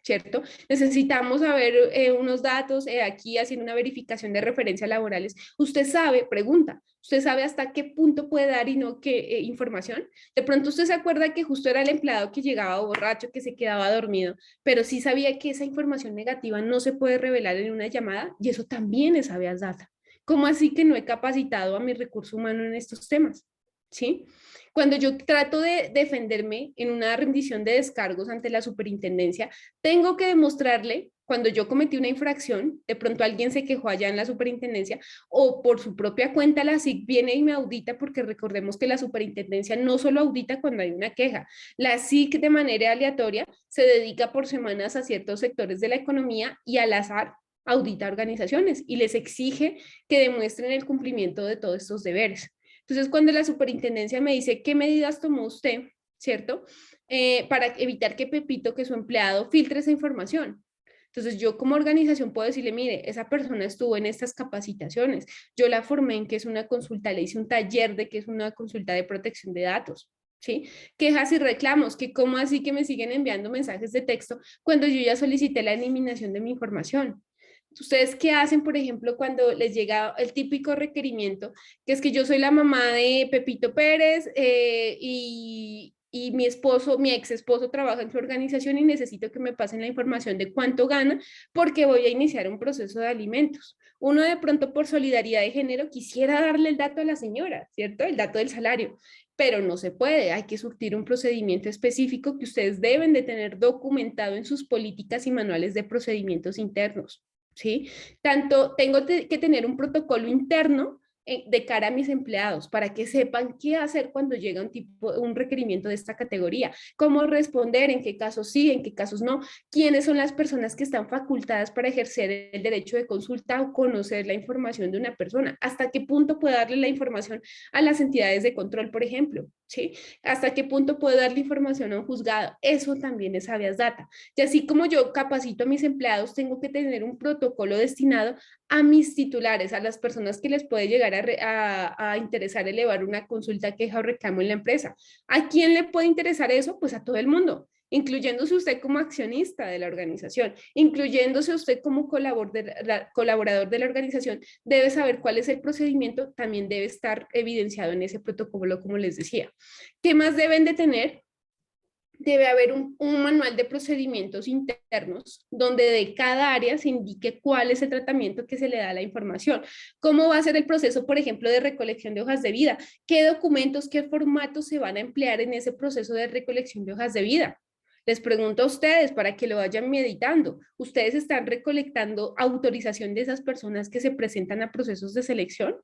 ¿cierto? Necesitamos saber unos datos, aquí haciendo una verificación de referencias laborales. Usted sabe, pregunta, ¿usted sabe hasta qué punto puede dar y no qué información? De pronto usted se acuerda que justo era el empleado que llegaba borracho, que se quedaba dormido, pero sí sabía que esa información negativa no se puede revelar en una llamada y eso también es habeas data. ¿Cómo así que no he capacitado a mi recurso humano en estos temas? ¿Sí? Cuando yo trato de defenderme en una rendición de descargos ante la superintendencia, tengo que demostrarle, cuando yo cometí una infracción, de pronto alguien se quejó allá en la superintendencia, o por su propia cuenta la SIC viene y me audita, porque recordemos que la superintendencia no solo audita cuando hay una queja, la SIC de manera aleatoria se dedica por semanas a ciertos sectores de la economía y al azar audita organizaciones y les exige que demuestren el cumplimiento de todos estos deberes. Entonces, cuando la superintendencia me dice, ¿qué medidas tomó usted, cierto? Para evitar que Pepito, que su empleado, filtre esa información. Entonces, yo como organización puedo decirle, mire, esa persona estuvo en estas capacitaciones, yo la formé en qué es una consulta, le hice un taller de qué es una consulta de protección de datos, ¿sí? Quejas y reclamos, que cómo así que me siguen enviando mensajes de texto cuando yo ya solicité la eliminación de mi información. ¿Ustedes qué hacen, por ejemplo, cuando les llega el típico requerimiento, que es que yo soy la mamá de Pepito Pérez y mi esposo, mi ex esposo trabaja en su organización y necesito que me pasen la información de cuánto gana porque voy a iniciar un proceso de alimentos? Uno de pronto por solidaridad de género quisiera darle el dato a la señora, ¿cierto? El dato del salario, pero no se puede, hay que surtir un procedimiento específico que ustedes deben de tener documentado en sus políticas y manuales de procedimientos internos. ¿Sí? Tanto tengo que tener un protocolo interno de cara a mis empleados para que sepan qué hacer cuando llega un requerimiento de esta categoría, cómo responder, en qué casos sí, en qué casos no, quiénes son las personas que están facultadas para ejercer el derecho de consulta o conocer la información de una persona, hasta qué punto puedo darle la información a las entidades de control, por ejemplo, ¿sí? Hasta qué punto puedo darle información a un juzgado. Eso también es habeas data. Y así como yo capacito a mis empleados, tengo que tener un protocolo destinado a mis titulares, a las personas que les puede llegar a interesar elevar una consulta, queja o reclamo en la empresa. ¿A quién le puede interesar eso? Pues a todo el mundo, incluyéndose usted como accionista de la organización, incluyéndose usted como colaborador de la organización, debe saber cuál es el procedimiento, también debe estar evidenciado en ese protocolo, como les decía. ¿Qué más deben de tener? Debe haber un manual de procedimientos internos donde de cada área se indique cuál es el tratamiento que se le da a la información, cómo va a ser el proceso, por ejemplo, de recolección de hojas de vida, qué documentos, qué formatos se van a emplear en ese proceso de recolección de hojas de vida. Les pregunto a ustedes para que lo vayan meditando. ¿Ustedes están recolectando autorización de esas personas que se presentan a procesos de selección?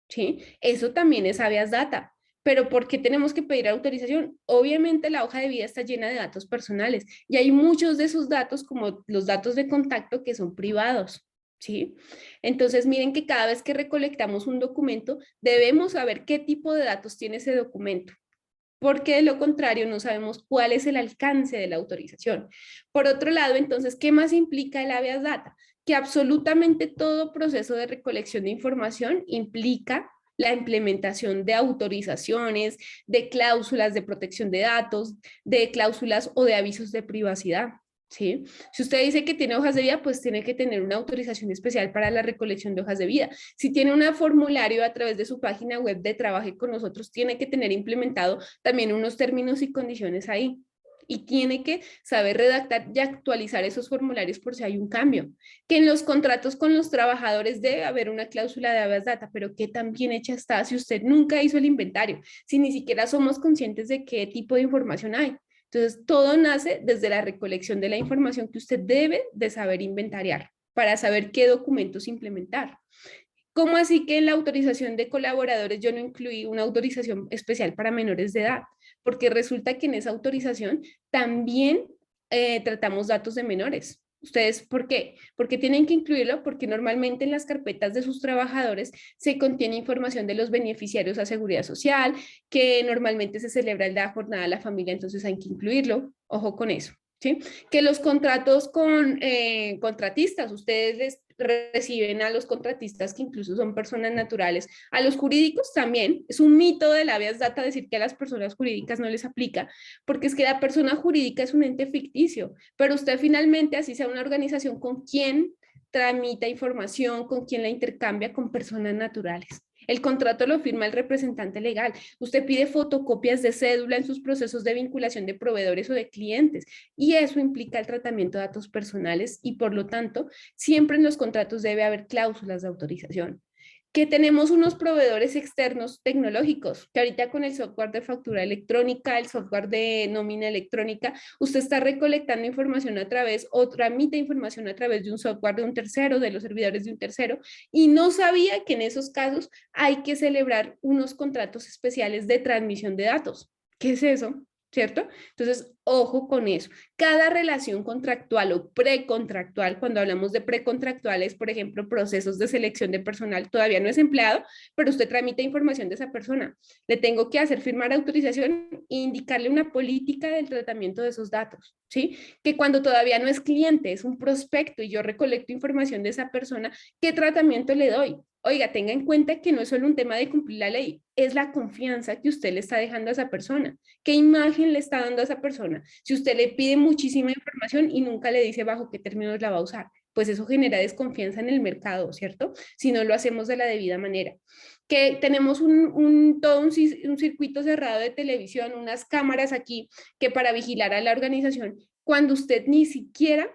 ¿Sí? Eso también es habeas data. Pero ¿por qué tenemos que pedir autorización? Obviamente la hoja de vida está llena de datos personales y hay muchos de esos datos, como los datos de contacto, que son privados, ¿sí? Entonces miren que cada vez que recolectamos un documento debemos saber qué tipo de datos tiene ese documento, porque de lo contrario no sabemos cuál es el alcance de la autorización. Por otro lado, entonces, ¿qué más implica el habeas data? Que absolutamente todo proceso de recolección de información implica la implementación de autorizaciones, de cláusulas de protección de datos, de cláusulas o de avisos de privacidad, ¿sí? Si usted dice que tiene hojas de vida, pues tiene que tener una autorización especial para la recolección de hojas de vida. Si tiene un formulario a través de su página web de Trabaje con Nosotros, tiene que tener implementado también unos términos y condiciones ahí. y tiene que saber redactar y actualizar esos formularios por si hay un cambio. Que en los contratos con los trabajadores debe haber una cláusula de habeas data, pero ¿qué tan bien hecha está si usted nunca hizo el inventario? Si ni siquiera somos conscientes de qué tipo de información hay. Entonces, todo nace desde la recolección de la información que usted debe de saber inventariar para saber qué documentos implementar. ¿Cómo así que en la autorización de colaboradores yo no incluí una autorización especial para menores de edad? Porque resulta que en esa autorización también tratamos datos de menores. ¿Ustedes por qué? Porque tienen que incluirlo, porque normalmente en las carpetas de sus trabajadores se contiene información de los beneficiarios a seguridad social, que normalmente se celebra la jornada de la familia, entonces hay que incluirlo. Ojo con eso. ¿Sí? Que los contratos con contratistas, ustedes les reciben a los contratistas que incluso son personas naturales, a los jurídicos también. Es un mito de la habeas data decir que a las personas jurídicas no les aplica, porque es que la persona jurídica es un ente ficticio, pero usted finalmente, así sea una organización, ¿con quién tramita información, con quién la intercambia? Con personas naturales. El contrato lo firma el representante legal. Usted pide fotocopias de cédula en sus procesos de vinculación de proveedores o de clientes, y eso implica el tratamiento de datos personales y, por lo tanto, siempre en los contratos debe haber cláusulas de autorización. Que tenemos unos proveedores externos tecnológicos, que ahorita con el software de factura electrónica, el software de nómina electrónica, usted está recolectando información a través, o tramita información a través de un software de un tercero, de los servidores de un tercero, y no sabía que en esos casos hay que celebrar unos contratos especiales de transmisión de datos. ¿Qué es eso? ¿Cierto? Entonces, ojo con eso. Cada relación contractual o precontractual, cuando hablamos de precontractuales, por ejemplo, procesos de selección de personal, todavía no es empleado, pero usted tramita información de esa persona. Le tengo que hacer firmar autorización e indicarle una política del tratamiento de esos datos, ¿sí? Que cuando todavía no es cliente, es un prospecto y yo recolecto información de esa persona, ¿qué tratamiento le doy? Oiga, tenga en cuenta que no es solo un tema de cumplir la ley, es la confianza que usted le está dejando a esa persona. ¿Qué imagen le está dando a esa persona? Si usted le pide muchísima información y nunca le dice bajo qué términos la va a usar, pues eso genera desconfianza en el mercado, ¿cierto? Si no lo hacemos de la debida manera. Que tenemos todo un circuito cerrado de televisión, unas cámaras aquí que para vigilar a la organización, cuando usted ni siquiera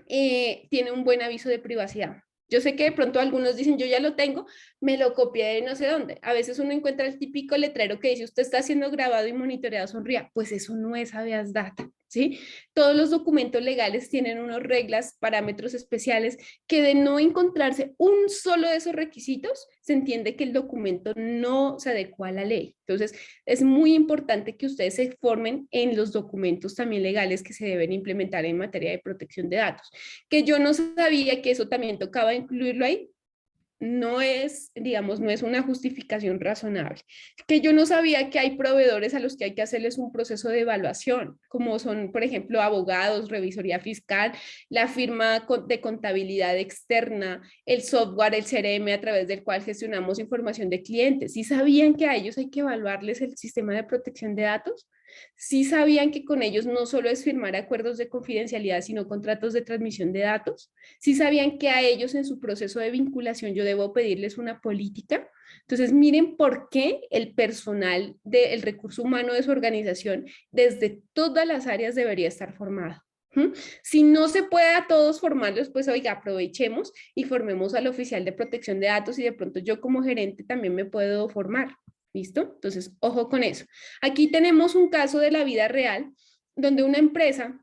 tiene un buen aviso de privacidad. Yo sé que de pronto algunos dicen, yo ya lo tengo, me lo copié de no sé dónde. A veces uno encuentra el típico letrero que dice, usted está siendo grabado y monitoreado, sonría. Pues eso no es habeas data, ¿sí? Todos los documentos legales tienen unas reglas, parámetros especiales, que de no encontrarse un solo de esos requisitos, se entiende que el documento no se adecua a la ley. Entonces, es muy importante que ustedes se formen en los documentos también legales que se deben implementar en materia de protección de datos. Que yo no sabía que eso también tocaba incluirlo ahí, no es, digamos, no es una justificación razonable. Que yo no sabía que hay proveedores a los que hay que hacerles un proceso de evaluación, como son, por ejemplo, abogados, revisoría fiscal, la firma de contabilidad externa, el software, el CRM a través del cual gestionamos información de clientes. ¿Sí sabían que a ellos hay que evaluarles el sistema de protección de datos? ¿Sí sabían que con ellos no solo es firmar acuerdos de confidencialidad, sino contratos de transmisión de datos? ¿Sí sabían que a ellos en su proceso de vinculación yo debo pedirles una política? Entonces, miren por qué el personal del recurso humano de su organización desde todas las áreas debería estar formado. Si no se puede a todos formarlos, pues oiga, aprovechemos y formemos al oficial de protección de datos y de pronto yo como gerente también me puedo formar. ¿Listo? Entonces, ojo con eso. Aquí tenemos un caso de la vida real donde una empresa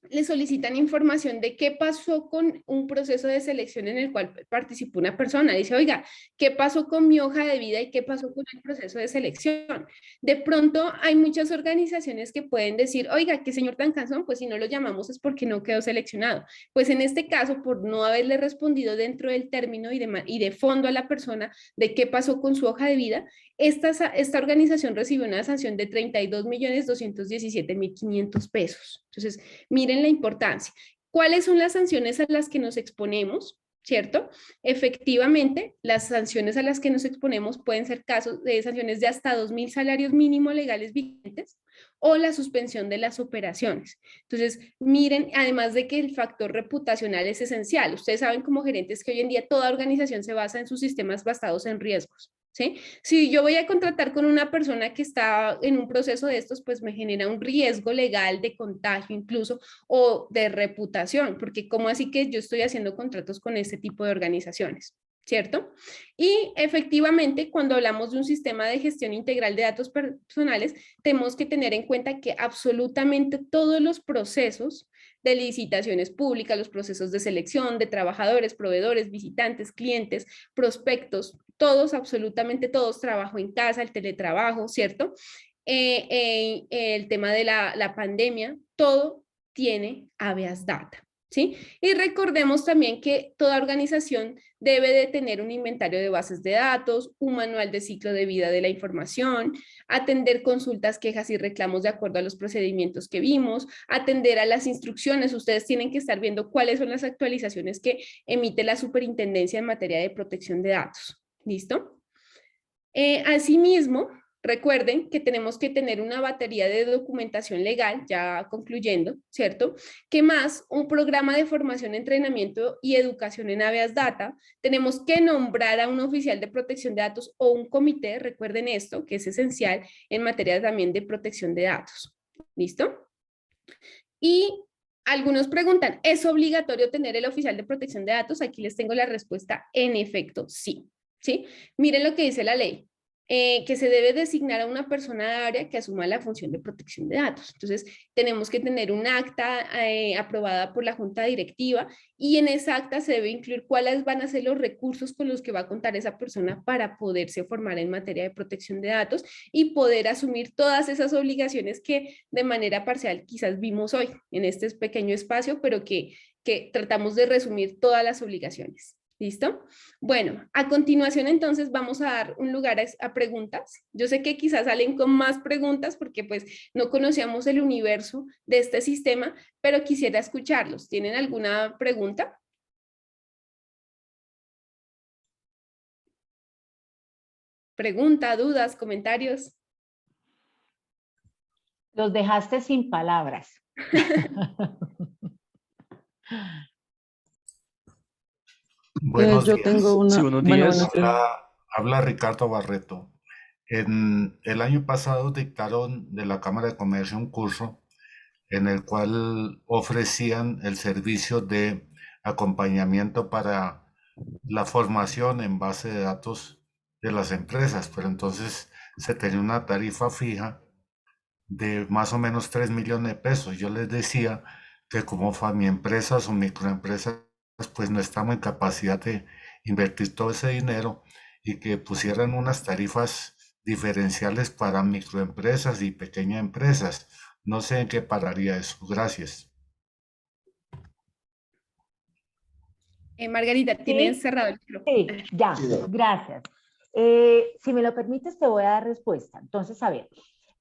le solicitan información de qué pasó con un proceso de selección en el cual participó una persona. Dice, oiga, ¿qué pasó con mi hoja de vida y qué pasó con el proceso de selección? De pronto hay muchas organizaciones que pueden decir, oiga, qué señor tan cansón, pues si no lo llamamos es porque no quedó seleccionado. Pues en este caso, por no haberle respondido dentro del término y de fondo a la persona de qué pasó con su hoja de vida, esta organización recibió una sanción de 32.217.500 pesos. Entonces, miren la importancia. ¿Cuáles son las sanciones a las que nos exponemos? ¿Cierto? Efectivamente, las sanciones a las que nos exponemos pueden ser casos de sanciones de hasta 2.000 salarios mínimos legales vigentes o la suspensión de las operaciones. Entonces, miren, además de que el factor reputacional es esencial. Ustedes saben como gerentes que hoy en día toda organización se basa en sus sistemas basados en riesgos. ¿sí? Si yo voy a contratar con una persona que está en un proceso de estos, pues me genera un riesgo legal de contagio incluso o de reputación, porque ¿cómo así que yo estoy haciendo contratos con este tipo de organizaciones? ¿Cierto? Y efectivamente, cuando hablamos de un sistema de gestión integral de datos personales, tenemos que tener en cuenta que absolutamente todos los procesos de licitaciones públicas, los procesos de selección de trabajadores, proveedores, visitantes, clientes, prospectos, todos, absolutamente todos, trabajo en casa, el teletrabajo, ¿cierto? El tema de la pandemia, todo tiene habeas data. ¿Sí? Y recordemos también que toda organización debe de tener un inventario de bases de datos, un manual de ciclo de vida de la información, atender consultas, quejas y reclamos de acuerdo a los procedimientos que vimos, atender a las instrucciones. Ustedes tienen que estar viendo cuáles son las actualizaciones que emite la superintendencia en materia de protección de datos. ¿Listo? Asimismo, recuerden que tenemos que tener una batería de documentación legal, ya concluyendo, ¿cierto? ¿Qué más? Un programa de formación, entrenamiento y educación en habeas data. Tenemos que nombrar a un oficial de protección de datos o un comité, recuerden esto, que es esencial en materia también de protección de datos. ¿Listo? Y algunos preguntan, ¿es obligatorio tener el oficial de protección de datos? Aquí les tengo la respuesta, en efecto, sí. ¿Sí? Miren lo que dice la ley, que se debe designar a una persona de área que asuma la función de protección de datos. Entonces, tenemos que tener un acta aprobada por la junta directiva y en esa acta se debe incluir cuáles van a ser los recursos con los que va a contar esa persona para poderse formar en materia de protección de datos y poder asumir todas esas obligaciones que de manera parcial quizás vimos hoy en este pequeño espacio, pero que tratamos de resumir todas las obligaciones. ¿Listo? Bueno, a continuación entonces vamos a dar un lugar a preguntas. Yo sé que quizás salen con más preguntas porque pues no conocíamos el universo de este sistema, pero quisiera escucharlos. ¿Tienen alguna pregunta? Pregunta, dudas, comentarios. Los dejaste sin palabras. Buenos Yo días. tengo una... Sí, buenos Bueno, días. Habla Ricardo Barreto. En el año pasado dictaron de la Cámara de Comercio un curso en el cual ofrecían el servicio de acompañamiento para la formación en base de datos de las empresas, pero entonces se tenía una tarifa fija de más o menos 3 millones de pesos. Yo les decía que como empresas o microempresas, pues no estamos en capacidad de invertir todo ese dinero y que pusieran unas tarifas diferenciales para microempresas y pequeñas empresas. No sé en qué pararía eso. Gracias. Margarita, ¿tienes Sí, cerrado el micrófono? sí, ya, gracias. Si me lo permites, te voy a dar respuesta. Entonces, a ver,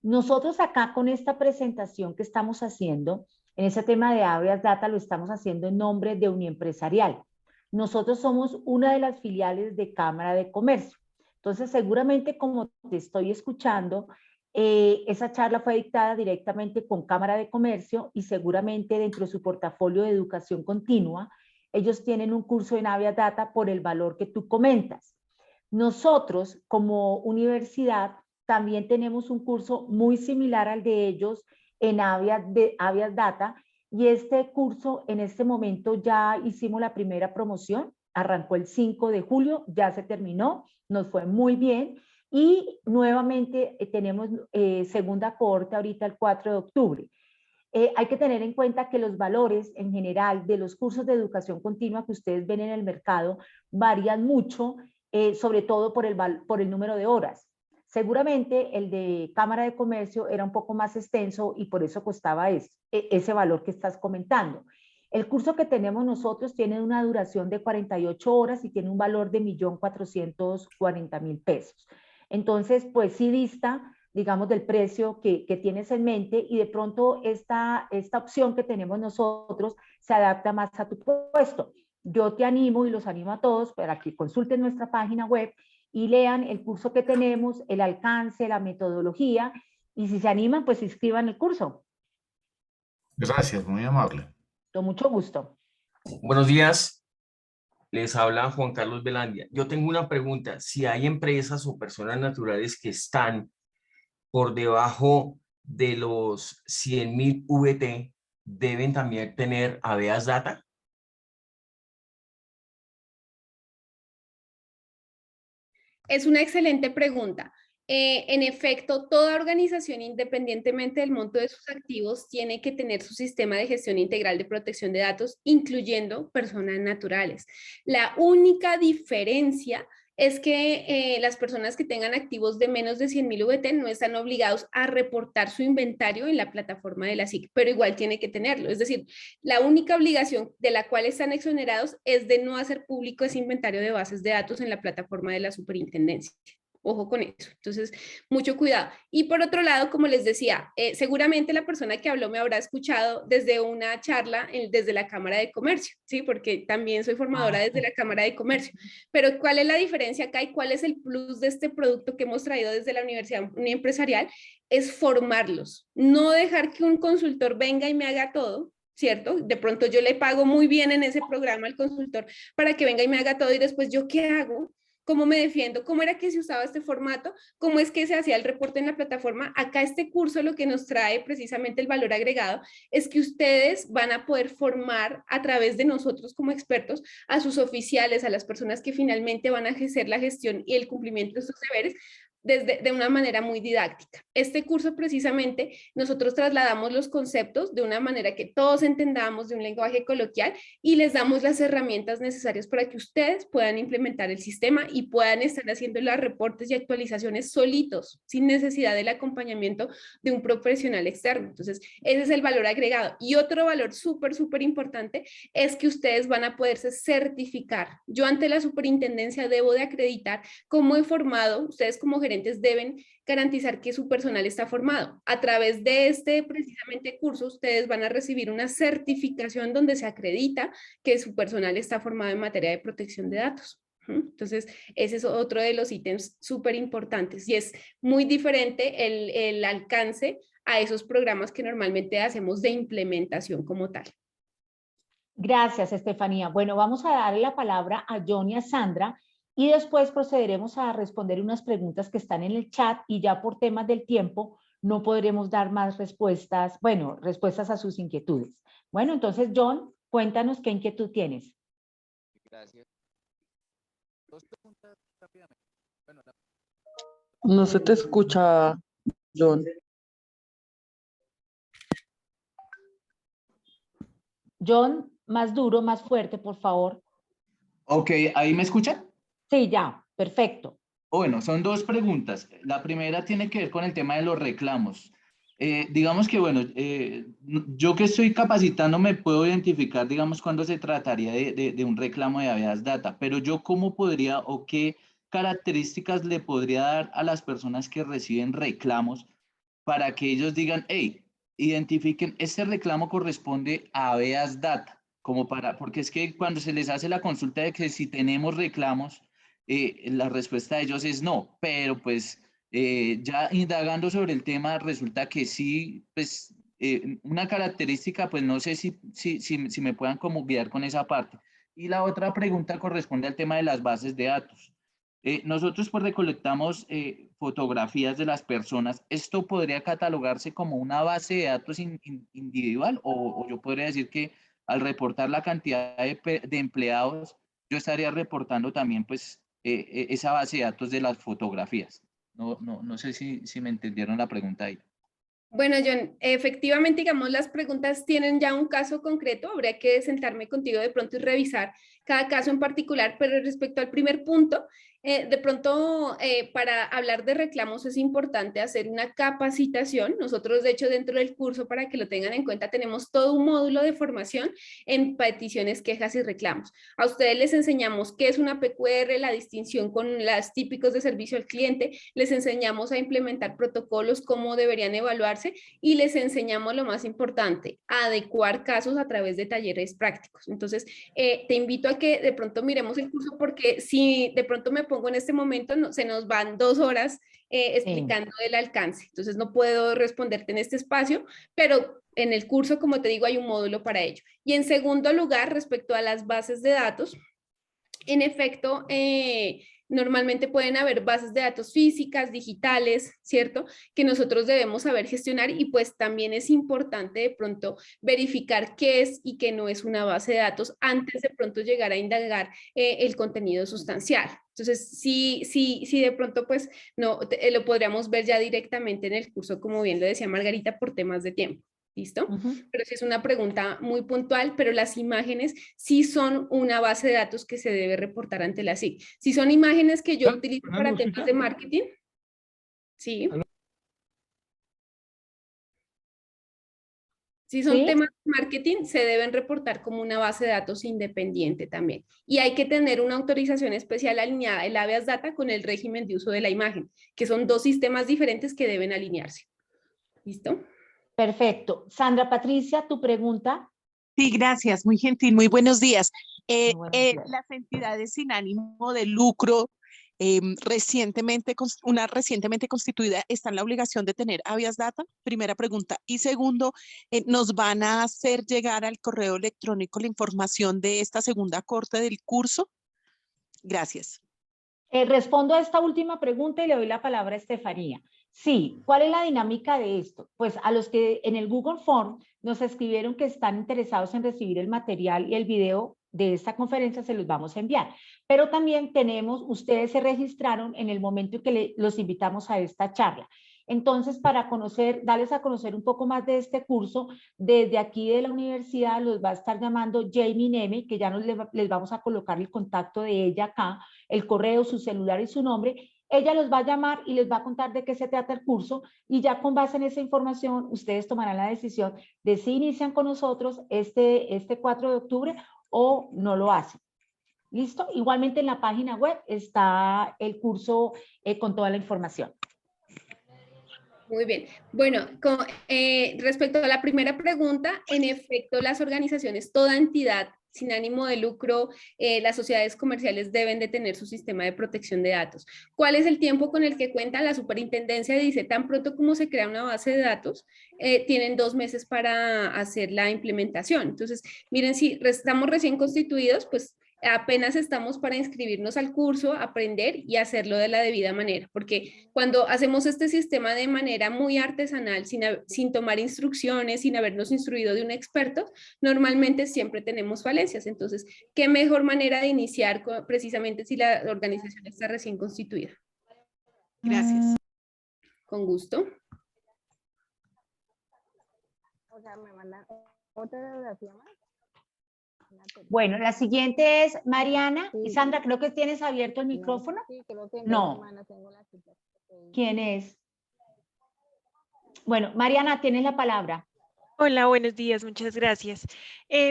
nosotros acá con esta presentación que estamos haciendo, en ese tema de habeas data, lo estamos haciendo en nombre de Uniempresarial. Nosotros somos una de las filiales de Cámara de Comercio. Entonces, seguramente como te estoy escuchando, esa charla fue dictada directamente con Cámara de Comercio y seguramente dentro de su portafolio de educación continua, ellos tienen un curso en habeas data por el valor que tú comentas. Nosotros, como universidad, también tenemos un curso muy similar al de ellos en habeas data, y este curso en este momento ya hicimos la primera promoción, arrancó el 5 de julio, ya se terminó, nos fue muy bien, y nuevamente tenemos segunda cohorte ahorita el 4 de octubre. Hay que tener en cuenta que los valores en general de los cursos de educación continua que ustedes ven en el mercado varían mucho, sobre todo por el número de horas. Seguramente el de Cámara de Comercio era un poco más extenso y por eso costaba ese valor que estás comentando. El curso que tenemos nosotros tiene una duración de 48 horas y tiene un valor de 1.440.000 pesos. Entonces, pues sí dista, digamos, del precio que tienes en mente, y de pronto esta opción que tenemos nosotros se adapta más a tu puesto. Yo te animo y los animo a todos para que consulten nuestra página web y lean el curso que tenemos, el alcance, la metodología, y si se animan, pues inscriban el curso. Gracias, muy amable. Con mucho gusto. Buenos días. Les habla Juan Carlos Velandia. Yo tengo una pregunta. Si hay empresas o personas naturales que están por debajo de los 100.000 VT, ¿deben también tener habeas data? Es una excelente pregunta. En efecto, toda organización, independientemente del monto de sus activos, tiene que tener su sistema de gestión integral de protección de datos, incluyendo personas naturales. La única diferencia es que las personas que tengan activos de menos de 100.000 VT no están obligados a reportar su inventario en la plataforma de la SIC, pero igual tiene que tenerlo. Es decir, la única obligación de la cual están exonerados es de no hacer público ese inventario de bases de datos en la plataforma de la superintendencia. Ojo con eso. Entonces, mucho cuidado. Y por otro lado, como les decía, seguramente la persona que habló me habrá escuchado desde una charla desde la Cámara de Comercio, ¿sí? Porque también soy formadora desde la Cámara de Comercio. Pero ¿cuál es la diferencia acá y cuál es el plus de este producto que hemos traído desde la Universidad Empresarial? Es formarlos. No dejar que un consultor venga y me haga todo, ¿cierto? De pronto yo le pago muy bien en ese programa al consultor para que venga y me haga todo y después ¿yo qué hago? ¿Cómo me defiendo? ¿Cómo era que se usaba este formato? ¿Cómo es que se hacía el reporte en la plataforma? Acá este curso lo que nos trae precisamente el valor agregado es que ustedes van a poder formar a través de nosotros como expertos a sus oficiales, a las personas que finalmente van a ejercer la gestión y el cumplimiento de sus deberes de una manera muy didáctica. Este curso precisamente nosotros trasladamos los conceptos de una manera que todos entendamos, de un lenguaje coloquial, y les damos las herramientas necesarias para que ustedes puedan implementar el sistema y puedan estar haciendo los reportes y actualizaciones solitos, sin necesidad del acompañamiento de un profesional externo. Entonces, ese es el valor agregado. Y otro valor súper importante es que ustedes van a poderse certificar. Yo ante la superintendencia debo de acreditar cómo he formado, ustedes como gerentes deben garantizar que su personal está formado. A través de este precisamente curso, ustedes van a recibir una certificación donde se acredita que su personal está formado en materia de protección de datos. Entonces, ese es otro de los ítems súper importantes y es muy diferente el alcance a esos programas que normalmente hacemos de implementación como tal. Gracias, Estefanía. Bueno, vamos a darle la palabra a John y a Sandra y después procederemos a responder unas preguntas que están en el chat y ya por temas del tiempo no podremos dar más respuestas, bueno, respuestas a sus inquietudes. Bueno, entonces, John, cuéntanos qué inquietud tienes. Gracias. Dos preguntas rápidamente. Bueno, No se te escucha, John. John, más duro, más fuerte, por favor. Ok, ¿ahí me escuchan? Sí, ya, perfecto. Bueno, son dos preguntas. La primera tiene que ver con el tema de los reclamos. Digamos que, bueno, yo que estoy capacitándome puedo identificar, digamos, cuándo se trataría de un reclamo de habeas data, pero yo cómo podría o qué características le podría dar a las personas que reciben reclamos para que ellos digan, hey, identifiquen, este reclamo corresponde a habeas data, porque es que cuando se les hace la consulta de que si tenemos reclamos, la respuesta de ellos es no, pero pues ya indagando sobre el tema resulta que sí, pues una característica, pues no sé si me puedan como guiar con esa parte. Y la otra pregunta corresponde al tema de las bases de datos. Nosotros pues recolectamos fotografías de las personas. ¿Esto podría catalogarse como una base de datos individual o yo podría decir que al reportar la cantidad de empleados, yo estaría reportando también pues esa base de datos de las fotografías? No sé si me entendieron la pregunta ahí. Bueno, John, efectivamente, digamos, las preguntas tienen ya un caso concreto, habría que sentarme contigo de pronto y revisar cada caso en particular, pero respecto al primer punto, de pronto para hablar de reclamos es importante hacer una capacitación. Nosotros, de hecho, dentro del curso, para que lo tengan en cuenta, tenemos todo un módulo de formación en peticiones, quejas y reclamos. A ustedes les enseñamos qué es una PQR, la distinción con las típicos de servicio al cliente, les enseñamos a implementar protocolos, cómo deberían evaluarse y les enseñamos lo más importante, a adecuar casos a través de talleres prácticos. Entonces, te invito a que de pronto miremos el curso porque si de pronto me pongo en este momento, se nos van 2 horas explicando el alcance. Entonces, no puedo responderte en este espacio, pero en el curso, como te digo, hay un módulo para ello. Y en segundo lugar, respecto a las bases de datos, En efecto, normalmente pueden haber bases de datos físicas, digitales, ¿cierto? Que nosotros debemos saber gestionar y pues también es importante de pronto verificar qué es y qué no es una base de datos antes de pronto llegar a indagar el contenido sustancial. Entonces, sí, de pronto pues no, lo podríamos ver ya directamente en el curso, como bien lo decía Margarita, por temas de tiempo. ¿Listo? Pero sí es una pregunta muy puntual, pero las imágenes sí son una base de datos que se debe reportar ante la SIC. Si son imágenes que yo utilizo para temas de marketing, sí. Si son temas de marketing, se deben reportar como una base de datos independiente también. Y hay que tener una autorización especial alineada, el habeas data, con el régimen de uso de la imagen, que son dos sistemas diferentes que deben alinearse. ¿Listo? Perfecto. Sandra Patricia, tu pregunta. Sí, gracias, muy gentil, muy buenos días. Buenos días. Las entidades sin ánimo de lucro, recientemente constituida, ¿está en la obligación de tener habeas data? Primera pregunta. Y segundo, ¿nos van a hacer llegar al correo electrónico la información de esta segunda corte del curso? Gracias. Respondo a esta última pregunta y le doy la palabra a Estefanía. Sí, ¿cuál es la dinámica de esto? Pues a los que en el Google Form nos escribieron que están interesados en recibir el material y el video de esta conferencia, se los vamos a enviar. Pero también ustedes se registraron en el momento en que los invitamos a esta charla. Entonces, para darles a conocer un poco más de este curso, desde aquí de la universidad los va a estar llamando Jamie Neme, que ya les vamos a colocar el contacto de ella acá, el correo, su celular y su nombre. Ella los va a llamar y les va a contar de qué se trata el curso y ya con base en esa información ustedes tomarán la decisión de si inician con nosotros este 4 de octubre o no lo hacen. ¿Listo? Igualmente en la página web está el curso con toda la información. Muy bien. Bueno, respecto a la primera pregunta, en efecto, las organizaciones, toda entidad sin ánimo de lucro, las sociedades comerciales deben de tener su sistema de protección de datos. ¿Cuál es el tiempo con el que cuenta? La superintendencia dice, tan pronto como se crea una base de datos, tienen 2 meses para hacer la implementación. Entonces, miren, si estamos recién constituidos, pues apenas estamos para inscribirnos al curso, aprender y hacerlo de la debida manera, porque cuando hacemos este sistema de manera muy artesanal, sin tomar instrucciones, sin habernos instruido de un experto, normalmente siempre tenemos falencias. Entonces, ¿qué mejor manera de iniciar precisamente si la organización está recién constituida? Gracias. Con gusto. O sea, me mandan otra biografía más. Bueno, la siguiente es Mariana. Sí. Sandra, creo que tienes abierto el micrófono. Sí, creo que no. Tengo la cita. ¿Quién es? Bueno, Mariana, tienes la palabra. Hola, buenos días, muchas gracias.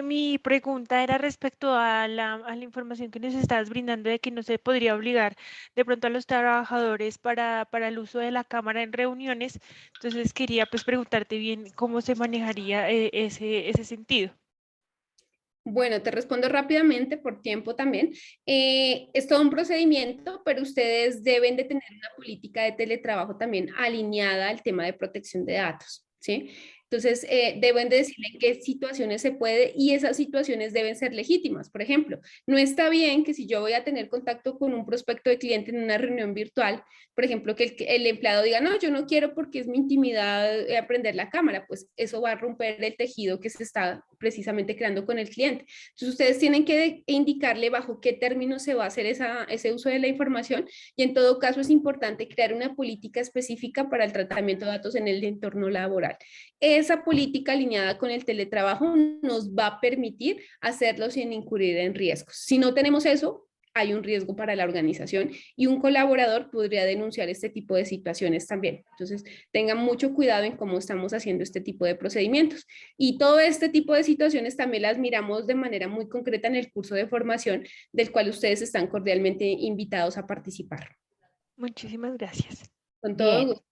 Mi pregunta era respecto a la información que nos estabas brindando de que no se podría obligar de pronto a los trabajadores para el uso de la cámara en reuniones. Entonces quería pues preguntarte bien cómo se manejaría ese sentido. Bueno, te respondo rápidamente por tiempo también. Es todo un procedimiento, pero ustedes deben de tener una política de teletrabajo también alineada al tema de protección de datos, ¿sí? Entonces, deben de decirle en qué situaciones se puede y esas situaciones deben ser legítimas. Por ejemplo, no está bien que si yo voy a tener contacto con un prospecto de cliente en una reunión virtual, por ejemplo, que el empleado diga, no, yo no quiero porque es mi intimidad aprender la cámara, pues eso va a romper el tejido que se está precisamente creando con el cliente. Entonces, ustedes tienen que indicarle bajo qué términos se va a hacer ese uso de la información y en todo caso es importante crear una política específica para el tratamiento de datos en el entorno laboral. Esa política alineada con el teletrabajo nos va a permitir hacerlo sin incurrir en riesgos. Si no tenemos eso, hay un riesgo para la organización y un colaborador podría denunciar este tipo de situaciones también. Entonces, tengan mucho cuidado en cómo estamos haciendo este tipo de procedimientos. Y todo este tipo de situaciones también las miramos de manera muy concreta en el curso de formación del cual ustedes están cordialmente invitados a participar. Muchísimas gracias. Con todo gusto.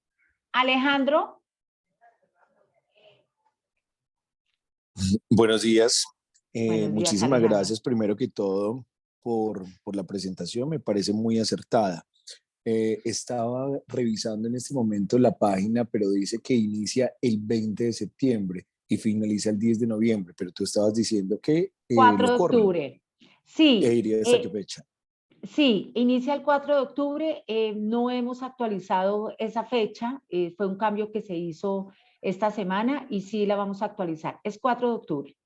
Alejandro. Buenos días. Buenos días, Muchísimas Alejandro. gracias primero que todo por la presentación, me parece muy acertada. Estaba revisando en este momento la página, pero dice que inicia el 20 de septiembre y finaliza el 10 de noviembre, pero tú estabas diciendo que 4 de octubre. Sí. ¿Iría hasta qué fecha? Sí, inicia el 4 de octubre, no hemos actualizado esa fecha, fue un cambio que se hizo esta semana y sí la vamos a actualizar, es 4 de octubre.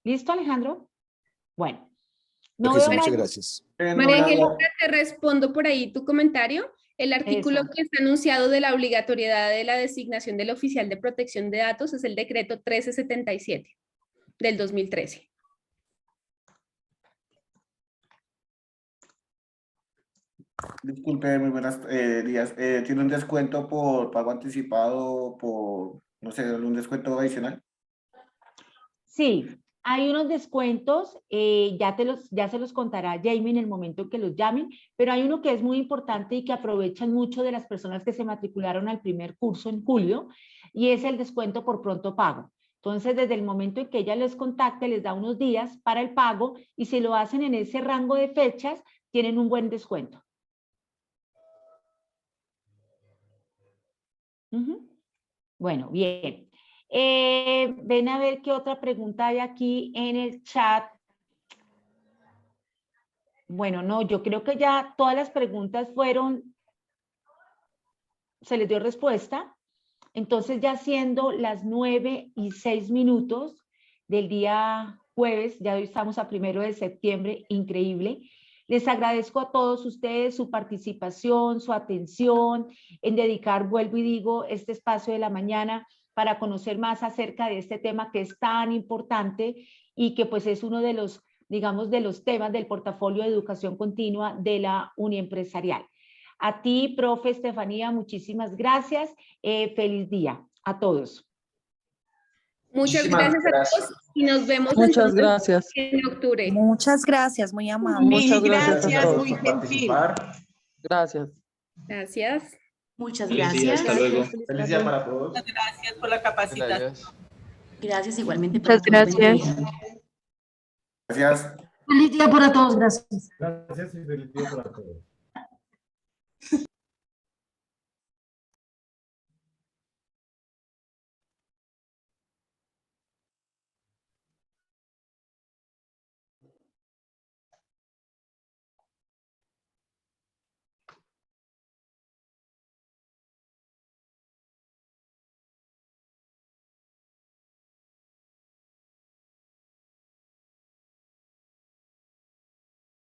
¿Listo, Alejandro? Bueno. No veo Muchas más. gracias. María Angélica, te respondo por ahí tu comentario. El artículo que está anunciado de la obligatoriedad de la designación del oficial de protección de datos es el decreto 1377 del 2013. Disculpe, muy buenos días. ¿Tiene un descuento por pago anticipado, por, no sé, un descuento adicional? Sí, hay unos descuentos, ya se los contará Jamie en el momento que los llamen, pero hay uno que es muy importante y que aprovechan mucho de las personas que se matricularon al primer curso en julio, y es el descuento por pronto pago. Entonces, desde el momento en que ella les contacte, les da unos días para el pago, y si lo hacen en ese rango de fechas, tienen un buen descuento. Bueno, bien. Ven a ver qué otra pregunta hay aquí en el chat. Bueno, no, yo creo que ya todas las preguntas se les dio respuesta. Entonces, ya siendo las 9:06 del día jueves, ya hoy estamos a 1 de septiembre, increíble. Les agradezco a todos ustedes su participación, su atención en dedicar, vuelvo y digo, este espacio de la mañana para conocer más acerca de este tema que es tan importante y que pues es uno de los, digamos, de los temas del portafolio de educación continua de la Uniempresarial. A ti, profe Estefanía, muchísimas gracias. Feliz día a todos. Muchas gracias a todos y nos vemos Muchas gracias. en octubre. Muchas gracias, muy amable. Muchas gracias a todos muy por gentil. participar. Gracias. Gracias. Muchas Feliz gracias. día, hasta luego. Feliz día para todos. Muchas gracias por la capacitación. Gracias igualmente. Muchas gracias. Gracias. Feliz día para todos, gracias. Gracias y feliz día para todos.